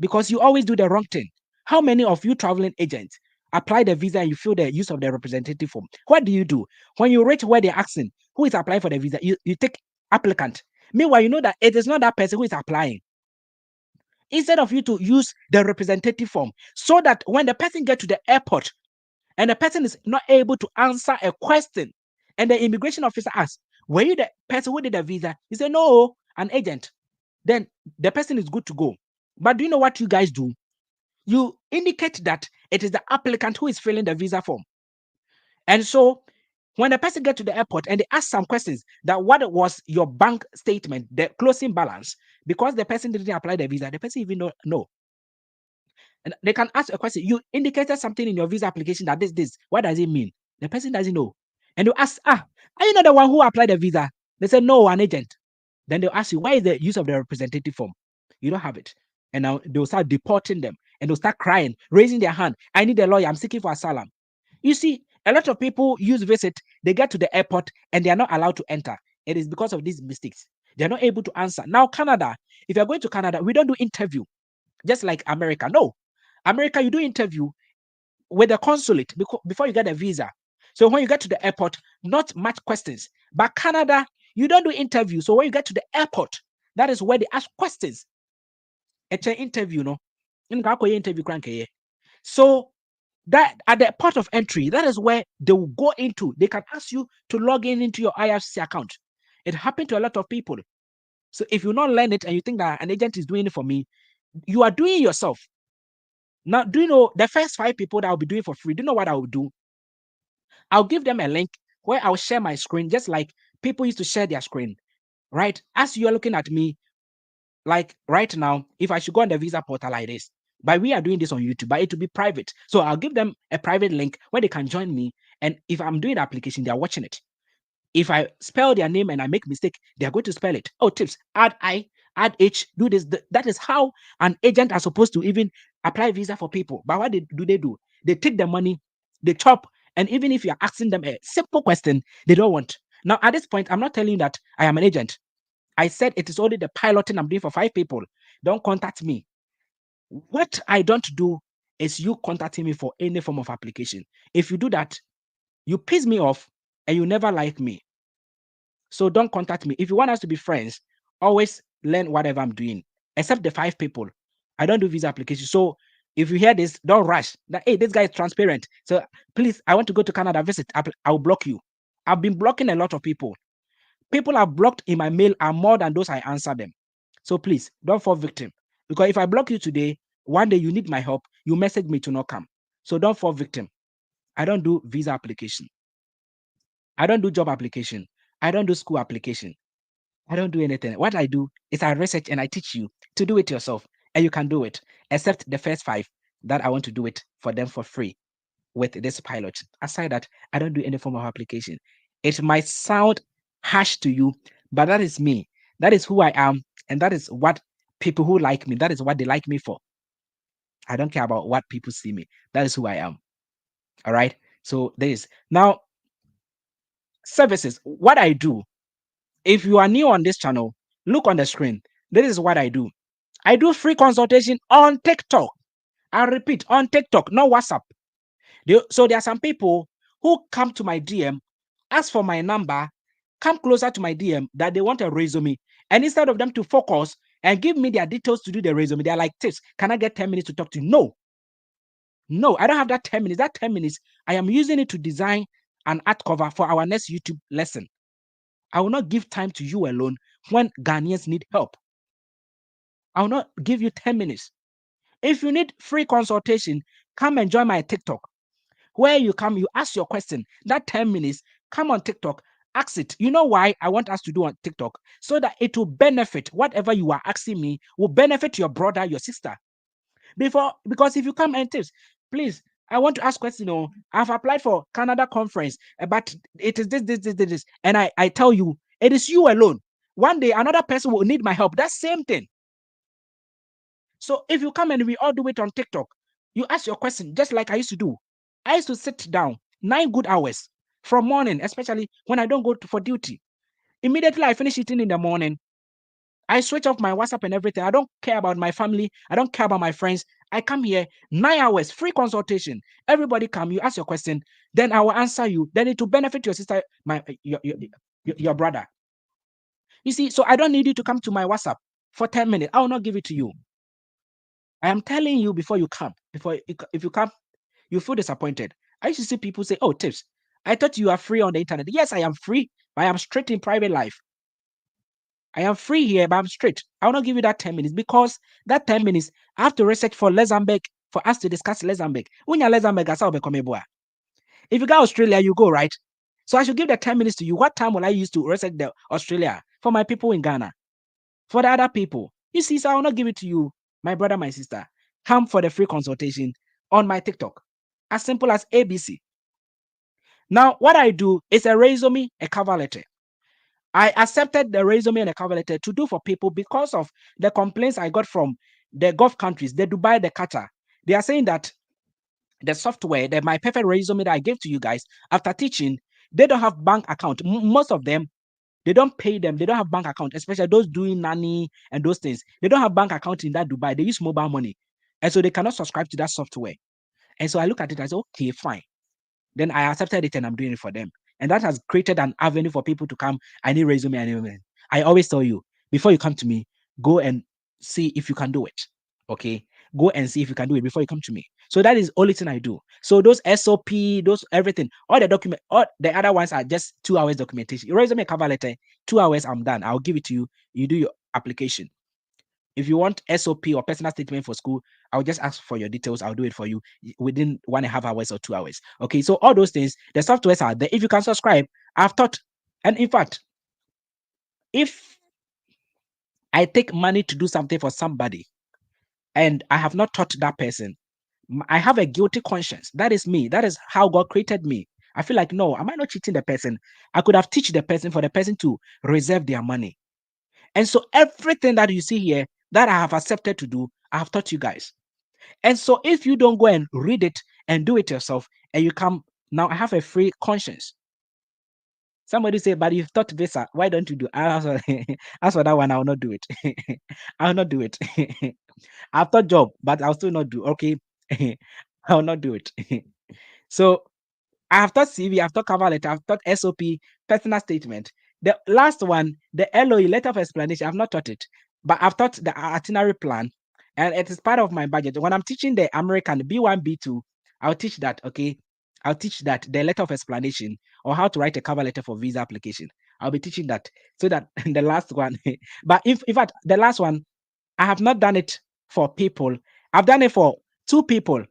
because you always do the wrong thing. How many of you traveling agents apply the visa and you fill the use of the representative form? What do? When you reach where they're asking who is applying for the visa, you take applicant. Meanwhile, you know that it is not that person who is applying. Instead of you to use the representative form, so that when the person gets to the airport and the person is not able to answer a question, and the immigration officer asks, were you the person who did the visa? He said, no, an agent. Then the person is good to go. But do you know what you guys do? You indicate that it is the applicant who is filling the visa form. And so when the person gets to the airport and they ask some questions, that what was your bank statement, the closing balance, because the person didn't apply the visa, the person even don't know. And they can ask a question. You indicated something in your visa application that this. What does it mean? The person doesn't know. And you ask, are you not the one who applied the visa? They say, no, an agent. Then they'll ask you, why is the use of the representative form? You don't have it. And now they'll start deporting them and they'll start crying, raising their hand. I need a lawyer. I'm seeking for asylum. You see, a lot of people use visit. They get to the airport and they are not allowed to enter. It is because of these mistakes. They're not able to answer. Now, Canada, if you're going to Canada, we don't do interview, just like America. No, America, you do interview with the consulate before you get a visa. So when you get to the airport, not much questions. But Canada, you don't do interview. So when you get to the airport, that is where they ask questions. It's an interview, no? Interview. So that at the port of entry, that is where they will go into. They can ask you to log in into your IRCC account. It happened to a lot of people. So if you not learn it and you think that an agent is doing it for me, you are doing it yourself. Now, do you know the first 5 people that I'll be doing for free? Do you know what I will do? I'll give them a link where I'll share my screen, just like people used to share their screen, right? As you are looking at me, like right now, if I should go on the visa portal like this, but we are doing this on YouTube, but it will be private. So I'll give them a private link where they can join me. And if I'm doing the application, they are watching it. If I spell their name and I make mistake, they are going to spell it. Oh, tips, add I, add H, do this. That is how an agent are supposed to even apply visa for people. But what do? They take the money, they chop, and even if you're asking them a simple question, they don't want. Now, at this point, I'm not telling you that I am an agent. I said it is only the piloting I'm doing for 5 people. Don't contact me. What I don't do is you contacting me for any form of application. If you do that, you piss me off and you never like me. So don't contact me. If you want us to be friends, always learn whatever I'm doing, except the 5 people. I don't do visa application. So if you hear this, don't rush. That, hey, this guy is transparent. So please, I want to go to Canada, visit. I'll block you. I've been blocking a lot of people. People are blocked in my mail are more than those I answer them. So please don't fall victim. Because if I block you today, one day you need my help, you message me to not come. So don't fall victim. I don't do visa application. I don't do job application. I don't do school application. I don't do anything. What I do is I research and I teach you to do it yourself. And you can do it, except the first 5 that I want to do it for them for free with this pilot. Aside that, I don't do any form of application. It might sound harsh to you, but that is me. That is who I am. And that is what people who like me, that is what they like me for. I don't care about what people see me. That is who I am. All right. So there is now services. What I do, if you are new on this channel, look on the screen. This is what I do. I do free consultation on TikTok. I repeat, on TikTok, not WhatsApp. So there are some people who come to my DM, ask for my number, come closer to my DM that they want a resume. And instead of them to focus and give me their details to do the resume, they're like, tips, can I get 10 minutes to talk to you? No, I don't have that 10 minutes. That 10 minutes, I am using it to design an art cover for our next YouTube lesson. I will not give time to you alone when Ghanaians need help. I will not give you 10 minutes. If you need free consultation, come and join my TikTok. Where you come, you ask your question. That 10 minutes, come on TikTok, ask it. You know why I want us to do on TikTok? So that it will benefit whatever you are asking me, will benefit your brother, your sister. Because if you come and tips, please, I want to ask question. I've applied for Canada conference, but it is this. And I tell you, it is you alone. One day, another person will need my help. That same thing. So if you come and we all do it on TikTok, you ask your question just like I used to do. I used to sit down 9 good hours from morning, especially when I don't go for duty. Immediately I finish eating in the morning, I switch off my WhatsApp and everything. I don't care about my family. I don't care about my friends. I come here 9 hours, free consultation. Everybody come, you ask your question, then I will answer you. Then it will benefit your sister, your brother. You see, so I don't need you to come to my WhatsApp for 10 minutes. I will not give it to you. I am telling you before you come. If you come, you feel disappointed. I used to see people say, "Oh, tips. I thought you are free on the internet." Yes, I am free, but I am strict in private life. I am free here, but I'm strict. I will not give you that 10 minutes because that 10 minutes, I have to research for Luxembourg for us to discuss Luxembourg. When you're Luxembourg, if you go Australia, you go, right? So I should give the 10 minutes to you. What time will I use to research the Australia for my people in Ghana? For the other people. You see, so I will not give it to you, my brother, my sister. Come for the free consultation on my TikTok. As simple as ABC. Now, what I do is a resume, a cover letter. I accepted the resume and the cover letter to do for people because of the complaints I got from the Gulf countries, the Dubai, the Qatar. They are saying that the software, that my perfect resume that I gave to you guys after teaching, they don't have bank account. Most of them, they don't pay them. They don't have bank account, especially those doing nanny and those things. They don't have bank account in that Dubai. They use mobile money. And so they cannot subscribe to that software. And so I look at it, I say, okay, fine. Then I accepted it and I'm doing it for them. And that has created an avenue for people to come. I need resume. I always tell you, before you come to me, go and see if you can do it. Okay. Go and see if you can do it before you come to me. So that is only thing I do. So those SOP, those everything, all the document, all the other ones are just 2 hours documentation. Your resume cover letter, 2 hours, I'm done. I'll give it to you. You do your application. If you want SOP or personal statement for school, I'll just ask for your details. I'll do it for you within 1.5 hours or 2 hours. Okay, so all those things, the softwares are there. If you can subscribe, I've taught. And in fact, if I take money to do something for somebody and I have not taught that person, I have a guilty conscience. That is me. That is how God created me. I feel like, no, am I not cheating the person? I could have teach the person for the person to reserve their money. And so everything that you see here that I have accepted to do, I have taught you guys. And so if you don't go and read it and do it yourself, and you come now, I have a free conscience. Somebody say, but you've taught visa. Why don't you do? As for that one, I will not do it. I will not do it. I've taught job, but I'll still not do. Okay, I will not do it. So I have taught CV, I've taught cover letter, I've taught SOP, personal statement. The last one, the LOE, letter of explanation, I've not taught it, but I've taught the itinerary plan, and it is part of my budget. When I'm teaching the American B1, B2, I'll teach that, okay? I'll teach that the letter of explanation or how to write a cover letter for visa application. I'll be teaching that so that the last one, but if in fact, the last one, I have not done it for people. I've done it for 2 people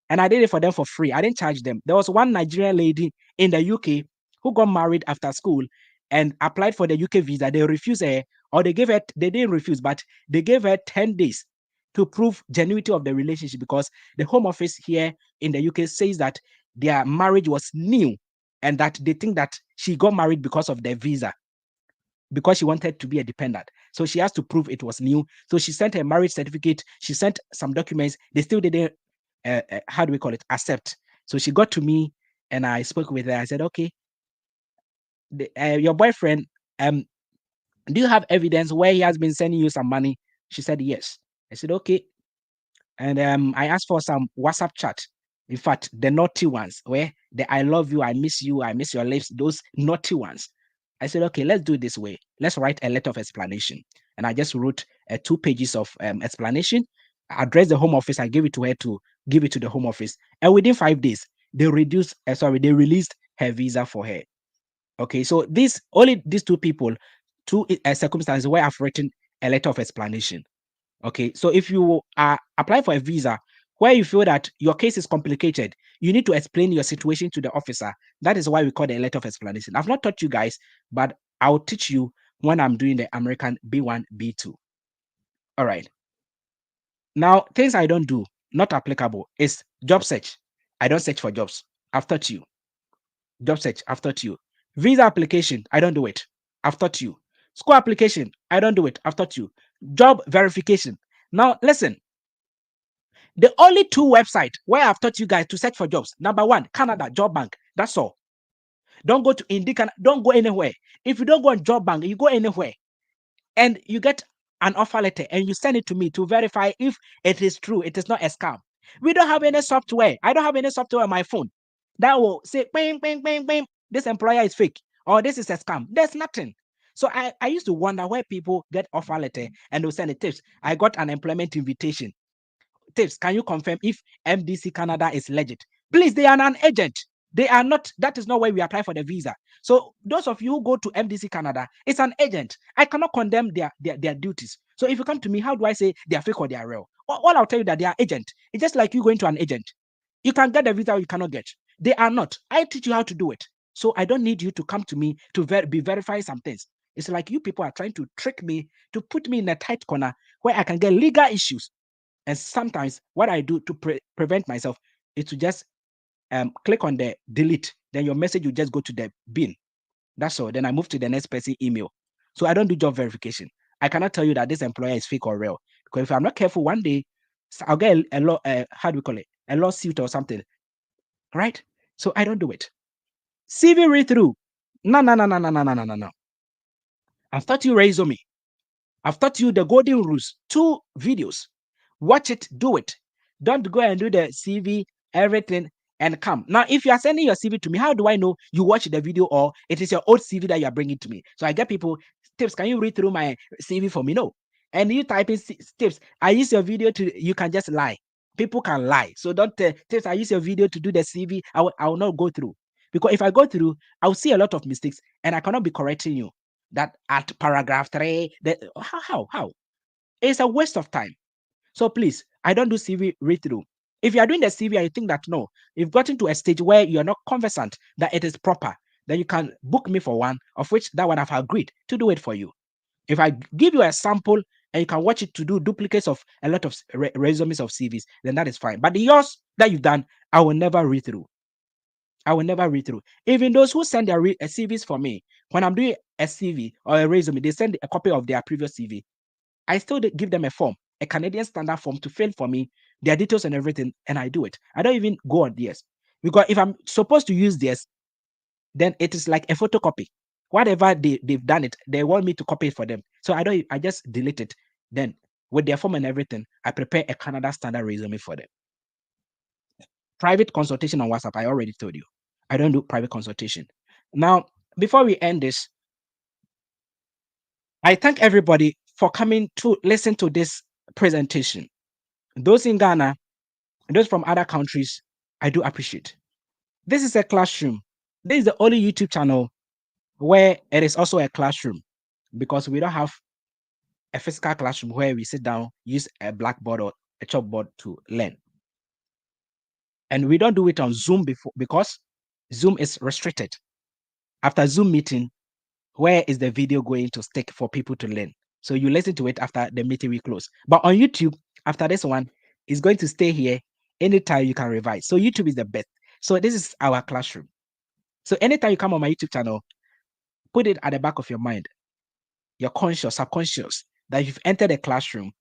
and I did it for them for free. I didn't charge them. There was one Nigerian lady in the UK who got married after school and applied for the UK visa. They refused her, or they didn't refuse, but they gave her 10 days to prove genuinity of the relationship because the Home Office here in the UK says that their marriage was new and that they think that she got married because of their visa, because she wanted to be a dependent. So she has to prove it was new. So she sent her marriage certificate. She sent some documents. They still didn't, how do we call it, accept. So she got to me and I spoke with her. I said, okay, your boyfriend, do you have evidence where he has been sending you some money? She said, yes. I said, okay. And I asked for some WhatsApp chat. In fact, the naughty ones where the I love you, I miss your lips, those naughty ones. I said, okay, let's do it this way. Let's write a letter of explanation. And I just wrote 2 pages of explanation. I addressed the Home Office. I gave it to her to give it to the Home Office. And within 5 days, they released her visa for her. Okay, so only these 2 people, 2 circumstances where I've written a letter of explanation. Okay, so if you are applying for a visa where you feel that your case is complicated, you need to explain your situation to the officer. That is why we call it a letter of explanation. I've not taught you guys, but I'll teach you when I'm doing the American B1, B2. All right. Now, things I don't do, not applicable, is job search. I don't search for jobs. I've taught you. Job search, I've taught you. Visa application, I don't do it. I've taught you. School application, I don't do it. I've taught you. Job verification. Now, listen. The only 2 websites where I've taught you guys to search for jobs. Number 1, Canada, Job Bank. That's all. Don't go to Indeed. Don't go anywhere. If you don't go on Job Bank, you go anywhere. And you get an offer letter and you send it to me to verify if it is true, it is not a scam. We don't have any software. I don't have any software on my phone that will say, bing, bing, bing, bing, this employer is fake or this is a scam. There's nothing. So I used to wonder where people get offer letter and they'll send the tips. I got an employment invitation. Tips, can you confirm if MDC Canada is legit? Please, they are an agent. They are not, that is not where we apply for the visa. So those of you who go to MDC Canada, it's an agent. I cannot condemn their duties. So if you come to me, how do I say they are fake or they are real? All I'll tell you that they are agent. It's just like you going to an agent. You can get the visa or you cannot get. They are not. I teach you how to do it. So I don't need you to come to me to be verifying some things. It's like you people are trying to trick me, to put me in a tight corner where I can get legal issues. And sometimes what I do to prevent myself is to just click on the delete. Then your message will just go to the bin. That's all. Then I move to the next person email. So I don't do job verification. I cannot tell you that this employer is fake or real. Because if I'm not careful, one day I'll get a law, how do we call it? A lawsuit or something. Right? So I don't do it. CV read through. No, no, no, no, no, no, no, no, no. I've taught you resume. I've taught you the golden rules. 2 videos. Watch it, do it. Don't go and do the CV, everything, and come. Now, if you are sending your CV to me, how do I know you watch the video or it is your old CV that you are bringing to me? So I get people, tips, can you read through my CV for me? No. And you type in tips, I use your video to, you can just lie. People can lie. So don't tips, I use your video to do the CV. I will not go through. Because if I go through, I'll see a lot of mistakes and I cannot be correcting you. That at paragraph 3, that how? It's a waste of time. So please, I don't do CV read through. If you are doing the CV and you think that no, you've gotten to a stage where you're not conversant that it is proper, then you can book me for one, of which that one I've agreed to do it for you. If I give you a sample and you can watch it to do duplicates of a lot of resumes of CVs, then that is fine. But the yours that you've done, I will never read through. I will never read through. Even those who send their CVs for me, when I'm doing a CV or a resume, they send a copy of their previous CV. I still give them a form, a Canadian standard form to fill for me, their details and everything, and I do it. I don't even go on theirs. Because if I'm supposed to use theirs, then it is like a photocopy. Whatever they've done it, they want me to copy it for them. So I just delete it. Then with their form and everything, I prepare a Canada standard resume for them. Private consultation on WhatsApp, I already told you. I don't do private consultation. Now, before we end this, I thank everybody for coming to listen to this presentation. Those in Ghana, those from other countries, I do appreciate. This is a classroom. This is the only YouTube channel where it is also a classroom because we don't have a physical classroom where we sit down, use a blackboard or a chalkboard to learn. And we don't do it on Zoom before because Zoom is restricted. After Zoom meeting, where is the video going to stick for people to learn? So you listen to it after the meeting we close. But on YouTube, after this one, it's going to stay here anytime you can revise. So YouTube is the best. So this is our classroom. So anytime you come on my YouTube channel, put it at the back of your mind, your conscious, subconscious, that you've entered a classroom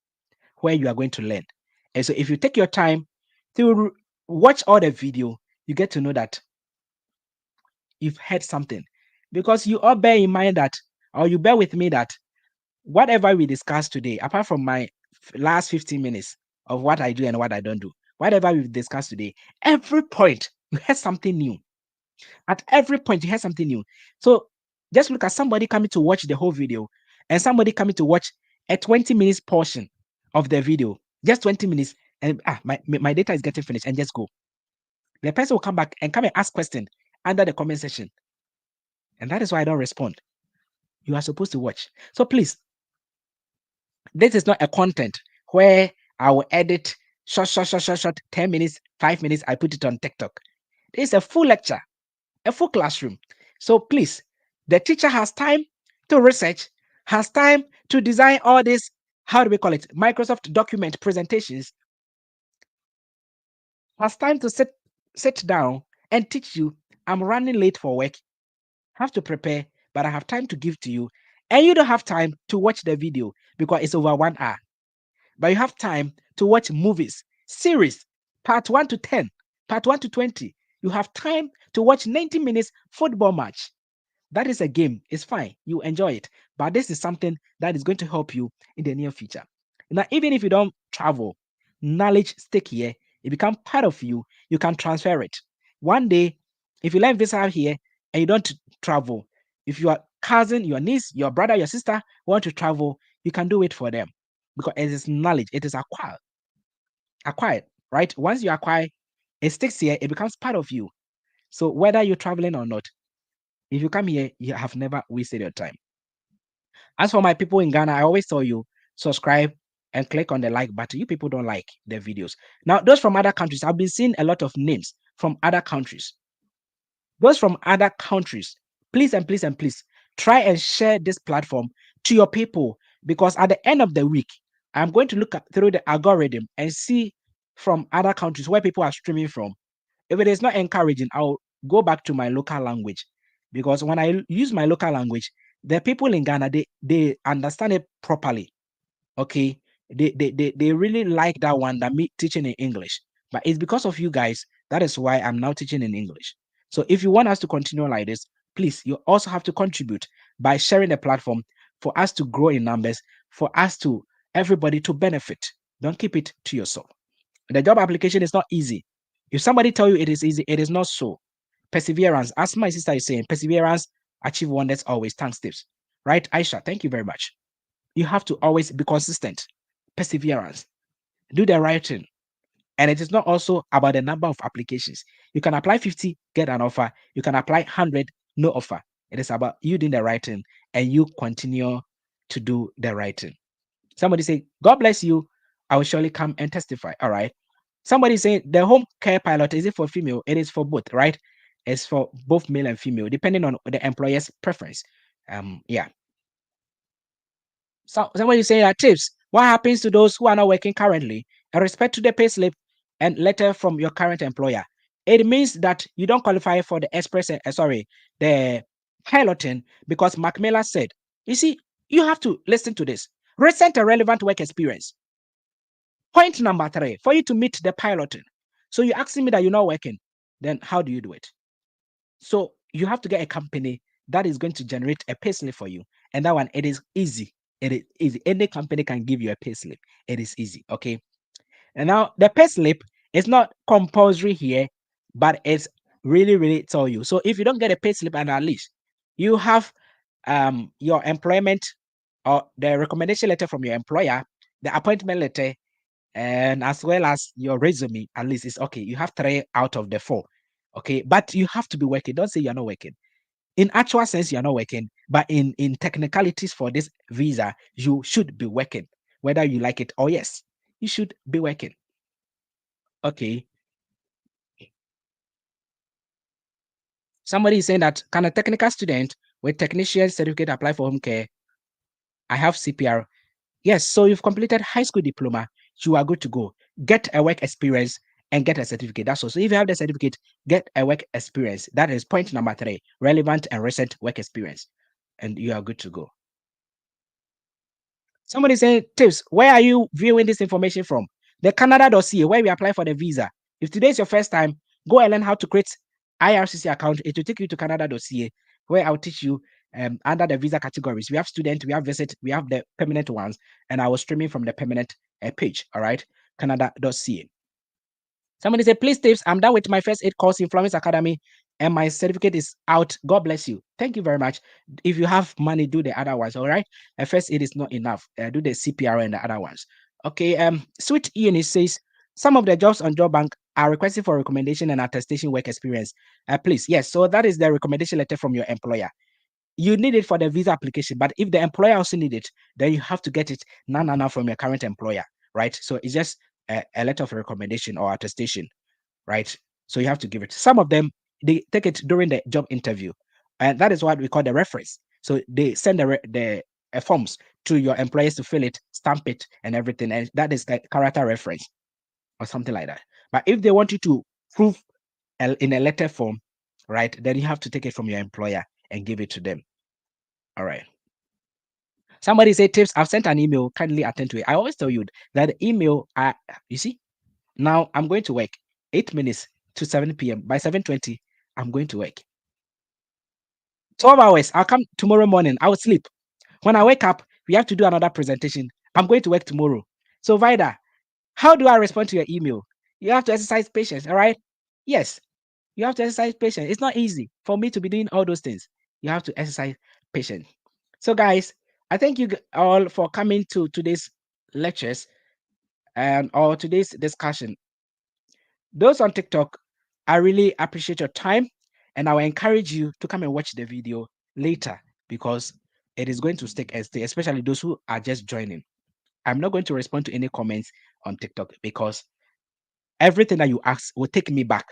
where you are going to learn. And so if you take your time to watch all the video, you get to know that you've heard something. Because you all bear in mind that, or you bear with me that whatever we discussed today, apart from my last 15 minutes of what I do and what I don't do, whatever we've discussed today, every point you heard something new. At every point you heard something new. So just look at somebody coming to watch the whole video and somebody coming to watch a 20 minutes portion of the video, just 20 minutes, and my data is getting finished, and just go. The person will come back and come and ask questions under the comment section. And that is why I don't respond. You are supposed to watch. So please, this is not a content where I will edit short, 10 minutes, 5 minutes, I put it on TikTok. This is a full lecture, a full classroom. So please, the teacher has time to research, has time to design all this, how do we call it, Microsoft document presentations, has time to sit down and teach you. I'm running late for work, have to prepare, but I have time to give to you. And you don't have time to watch the video because it's over 1 hour. But you have time to watch movies, series, part 1 to 10, part 1 to 20. You have time to watch 90 minutes football match. That is a game. It's fine. You enjoy it. But this is something that is going to help you in the near future. Now, even if you don't travel, knowledge stick here. It becomes part of you. You can transfer it. One day, if you learn visa here and you don't travel, if your cousin, your niece, your brother, your sister want to travel, you can do it for them because it is knowledge. It is acquired, right? Once you acquire, it sticks here. It becomes part of you. So whether you're traveling or not, if you come here, you have never wasted your time. As for my people in Ghana, I always tell you subscribe and click on the like button. You people don't like the videos. Now, those from other countries, I've been seeing a lot of names from other countries. Those from other countries, please and please and please try and share this platform to your people because at the end of the week, I'm going to look through the algorithm and see from other countries where people are streaming from. If it is not encouraging, I'll go back to my local language because when I use my local language, the people in Ghana they understand it properly. Okay, they really like that one that me teaching in English. But it's because of you guys that is why I'm now teaching in English. So if you want us to continue like this, please you also have to contribute by sharing the platform for us to grow in numbers, for us to everybody to benefit. Don't keep it to yourself. The job application is not easy. If somebody tell you it is easy, it is not so. Perseverance, as my sister is saying, perseverance achieve wonders always. Thanks, tips. Right, Aisha? Thank you very much. You have to always be consistent. Perseverance. Do the right thing. And it is not also about the number of applications. You can apply 50, get an offer. You can apply 100, no offer. It is about you doing the right thing and you continue to do the right thing. Somebody say, God bless you. I will surely come and testify. All right. Somebody saying the home care pilot, is it for female? It is for both, right? It's for both male and female, depending on the employer's preference. Yeah. So somebody saying that tips. What happens to those who are not working currently? In respect to the payslip and letter from your current employer, it means that you don't qualify for the express. The piloting because Mark Miller said, you see, you have to listen to this. Recent and relevant work experience. Point number 3, for you to meet the piloting. So you're asking me that you're not working, then how do you do it? So you have to get a company that is going to generate a payslip for you. And that one, it is easy. It is easy. Any company can give you a payslip. It is easy. Okay. And now the payslip is not compulsory here, but it's really, really tell you. So if you don't get a payslip and at least you have your employment or the recommendation letter from your employer, the appointment letter, and as well as your resume, at least it's okay. You have 3 out of the 4. Okay, but you have to be working. Don't say you're not working. In actual sense, you're not working, but in technicalities for this visa, you should be working, whether you like it or yes, you should be working. Okay. Somebody is saying that can a technical student with technician certificate apply for home care? I have CPR. Yes, so you've completed high school diploma, you are good to go. Get a work experience and get a certificate. That's all. So if you have the certificate, get a work experience. That is point number 3, relevant and recent work experience, and you are good to go. Somebody saying, tips, where are you viewing this information from? The Canada.ca, where we apply for the visa. If today is your first time, go and learn how to create IRCC account. It will take you to Canada.ca, where I'll teach you under the visa categories. We have student, we have visit, we have the permanent ones, and I was streaming from the permanent page. All right, Canada.ca. Somebody said, please, tips, I'm done with my first aid course in Florence Academy and my certificate is out. God bless you. Thank you very much. If you have money, do the other ones. All right. First aid is not enough. Do the CPR and the other ones. Okay. Sweet Ian says some of the jobs on Job Bank are requesting for recommendation and attestation work experience. Please, yes. So that is the recommendation letter from your employer. You need it for the visa application, but if the employer also need it, then you have to get it now from your current employer, right? So it's just a letter of recommendation or attestation, right? So you have to give it. Some of them they take it during the job interview, and that is what we call the reference. So they send the forms to your employers to fill it, stamp it, and everything, and that is the character reference or something like that. But if they want you to prove in a letter form, right, then you have to take it from your employer and give it to them. All right. Somebody say tips. I've sent an email. Kindly attend to it. I always tell you that the email. You see, now I'm going to work 8 minutes to 7 p.m. By 7:20, I'm going to work. 12 hours. I'll come tomorrow morning. I'll sleep. When I wake up, we have to do another presentation. I'm going to work tomorrow. So, Vida, how do I respond to your email? You have to exercise patience, all right? Yes, you have to exercise patience. It's not easy for me to be doing all those things. You have to exercise patience. So, guys, I thank you all for coming to today's lectures and or today's discussion. Those on TikTok, I really appreciate your time, and I will encourage you to come and watch the video later because it is going to stick and stay, especially those who are just joining. I'm not going to respond to any comments on TikTok because everything that you ask will take me back.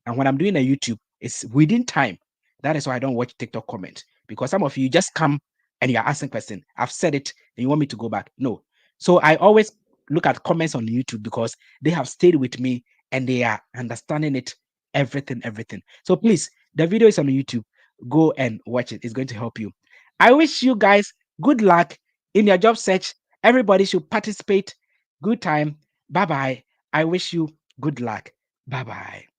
And when I'm doing a YouTube, it's within time. That is why I don't watch TikTok comments because some of you just come and you're asking questions. I've said it and you want me to go back. No. So I always look at comments on YouTube because they have stayed with me and they are understanding it, everything. So please, the video is on YouTube. Go and watch it. It's going to help you. I wish you guys good luck in your job search. Everybody should participate. Good time. Bye bye. I wish you good luck. Bye bye.